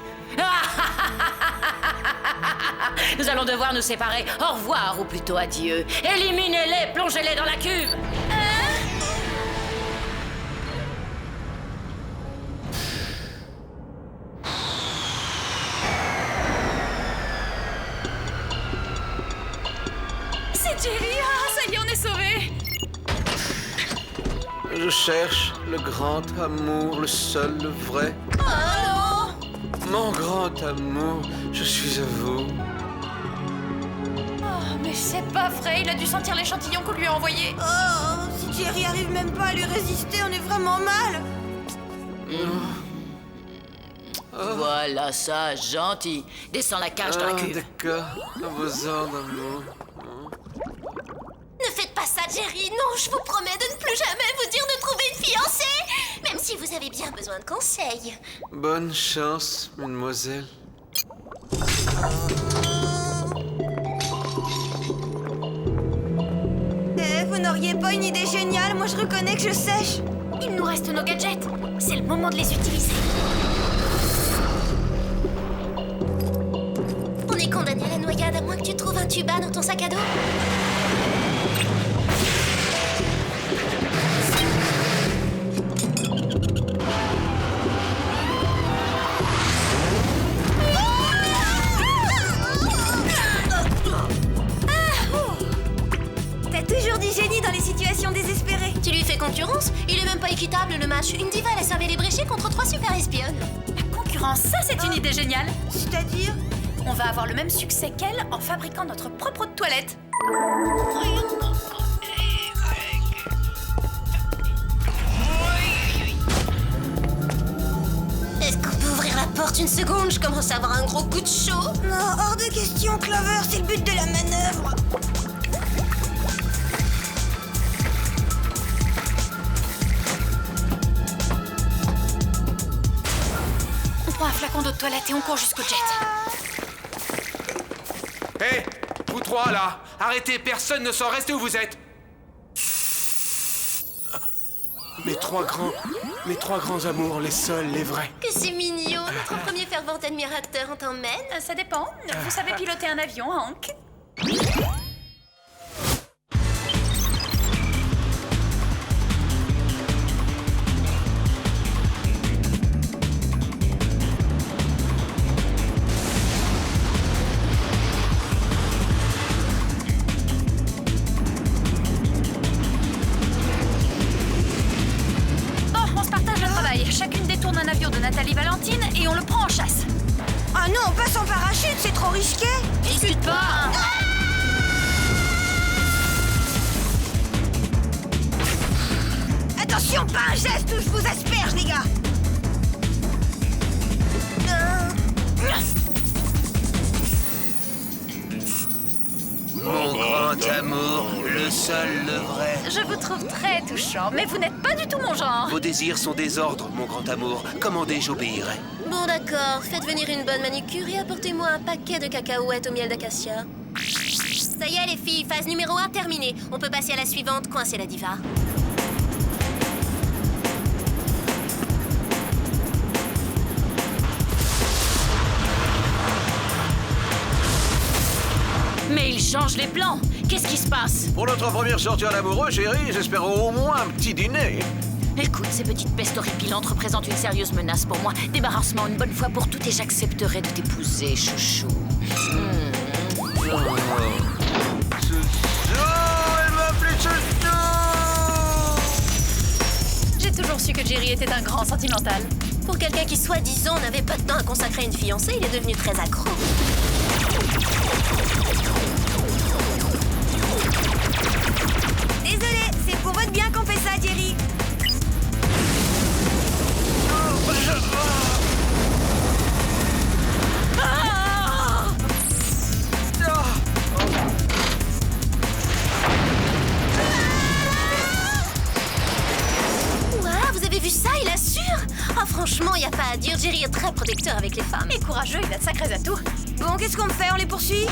Nous allons devoir nous séparer. Au revoir, ou plutôt adieu. Éliminez-les, plongez-les dans la cuve. C'est Jerry, ça y est, on est sauvés. Je cherche le grand amour, le seul, le vrai. Allô? Mon grand amour, je suis à vous. Oh, mais c'est pas vrai, il a dû sentir l'échantillon qu'on lui a envoyé. Oh, si Jerry arrive même pas à lui résister, on est vraiment mal. Voilà ça, gentil. Descends la cage dans la cuve. D'accord, à vos ordres, amour. Ne faites pas ça, Jerry. Non, je vous promets de ne plus jamais vous dire de trouver une fiancée. Même si vous avez bien besoin de conseils. Bonne chance, mademoiselle. Vous n'auriez pas une idée géniale? Moi, je reconnais que je sèche. Il nous reste nos gadgets. C'est le moment de les utiliser. On est condamné à la noyade à moins que tu trouves un tuba dans ton sac à dos. T'as toujours dit génie dans les situations désespérées. Tu lui fais concurrence? Il est même pas équitable le match. Une diva, elle a servi les bréchés contre 3 super espionnes. La concurrence, ça c'est une idée géniale. C'est-à-dire? On va avoir le même succès qu'elle en fabriquant notre propre eau de toilette. Est-ce qu'on peut ouvrir la porte une seconde? Je commence à avoir un gros coup de chaud. Non, hors de question, Clover, c'est le but de la manœuvre. On prend un flacon d'eau de toilette et on court jusqu'au jet. Hé, vous trois là, arrêtez, personne ne sort, restez où vous êtes. Mes trois grands amours, les seuls, les vrais. Que c'est mignon. Notre premier fervent admirateur, on t'emmène? Ça dépend. Vous savez piloter un avion, Hank? trop risqué. Discute pas. Attention, pas un geste ou je vous asperge, les gars. Mon grand amour, le seul, le vrai. Je vous trouve très touchant, mais vous n'êtes pas du tout mon genre. Vos désirs sont des ordres, mon grand amour. Commandez, j'obéirai. Bon d'accord, faites venir une bonne manucure et apportez-moi un paquet de cacahuètes au miel d'acacia. Ça y est les filles, phase numéro 1 terminée. On peut passer à la suivante, coincer la diva. Mais il change les plans. Qu'est-ce qui se passe? Pour notre première sortie à l'amoureux, chérie, j'espère au moins un petit dîner. Écoute, ces petites pestes horripilantes représentent une sérieuse menace pour moi. Débarrasse-moi une bonne fois pour toutes et j'accepterai de t'épouser, chouchou. J'ai toujours su que Jerry était un grand sentimental. Pour quelqu'un qui, soi-disant, n'avait pas de temps à consacrer à une fiancée, il est devenu très accro. Désolé, c'est pour votre bien qu'on fait ça, Jerry. Ouah, vous avez vu ça, il assure. Ah, franchement, y a pas à dire, Jerry est très protecteur avec les femmes. Et courageux, il a de sacrés atouts. Bon, qu'est-ce qu'on fait? On les poursuit?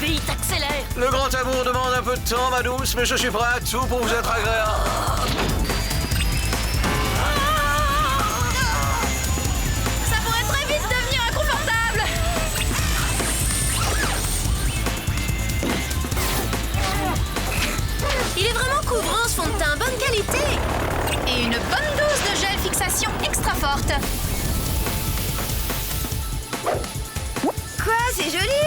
Vite, accélère! Le grand amour demande un peu de temps, ma douce, mais je suis prêt à tout pour vous être agréable. Ça pourrait très vite devenir inconfortable. Il est vraiment couvrant ce fond de teint, bonne qualité. Et une bonne dose de gel fixation extra forte. Quoi? C'est joli?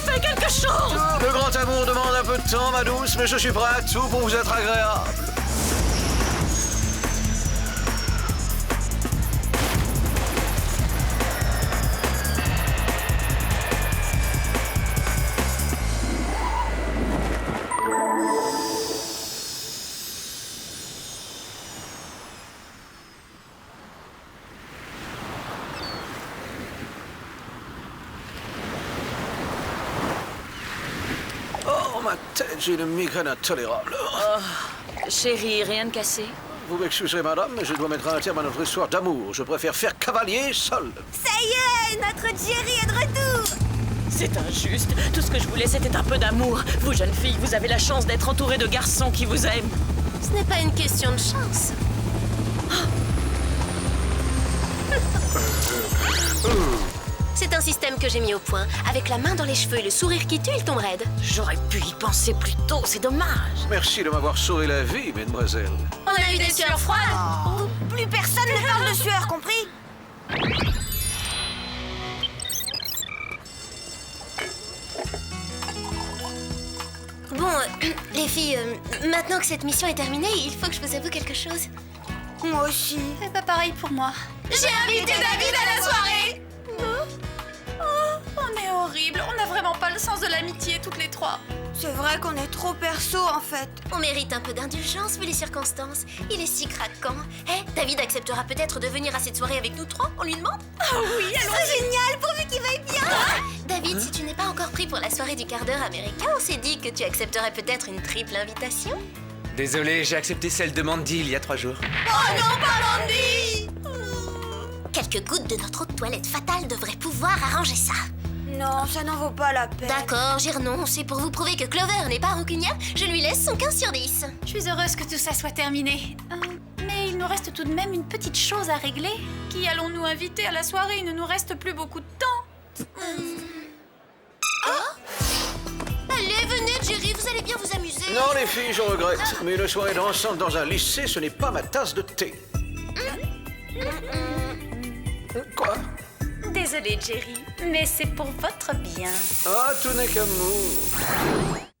Fais quelque chose! Le grand amour demande un peu de temps, ma douce, mais je suis prêt à tout pour vous être agréable. Oh, ma tête, j'ai une migraine intolérable. Chérie, rien de cassé? Vous m'excuserez, madame, mais je dois mettre un terme à notre histoire d'amour. Je préfère faire cavalier seul. Ça y est, notre Jerry est de retour. C'est injuste. Tout ce que je voulais, c'était un peu d'amour. Vous, jeune fille, vous avez la chance d'être entourée de garçons qui vous aiment. Ce n'est pas une question de chance. C'est un système que j'ai mis au point. Avec la main dans les cheveux et le sourire qui tue, il tombe raide. J'aurais pu y penser plus tôt, c'est dommage. Merci de m'avoir sauvé la vie, mesdemoiselles. On a eu des sueurs froides. Plus personne ne parle de sueur, compris? Bon, les filles, maintenant que cette mission est terminée, il faut que je vous avoue quelque chose. Moi aussi. C'est pas pareil pour moi. J'ai invité David à la soirée. On est horrible. On n'a vraiment pas le sens de l'amitié toutes les trois. C'est vrai qu'on est trop perso, en fait. On mérite un peu d'indulgence vu les circonstances. Il est si craquant. David acceptera peut-être de venir à cette soirée avec nous trois, on lui demande? Ah oui, c'est génial, pourvu qu'il veuille bien. David, si tu n'es pas encore pris pour la soirée du quart d'heure américain, on s'est dit que tu accepterais peut-être une triple invitation. Désolé, j'ai accepté celle de Mandy il y a 3 jours. Oh non, pas Mandy! Quelques gouttes de notre eau de toilette fatale devraient pouvoir arranger ça. Non, ça n'en vaut pas la peine. D'accord, j'y renonce. Et pour vous prouver que Clover n'est pas rancunière, je lui laisse son 15 sur 10. Je suis heureuse que tout ça soit terminé. Mais il nous reste tout de même une petite chose à régler. Qui allons-nous inviter à la soirée? Il ne nous reste plus beaucoup de temps. Allez, venez, Jerry, vous allez bien vous amuser. Non, les filles, je regrette. Mais une soirée dansante dans un lycée, ce n'est pas ma tasse de thé. Quoi? Désolée, Jerry, mais c'est pour votre bien. Ah, tout n'est qu'amour.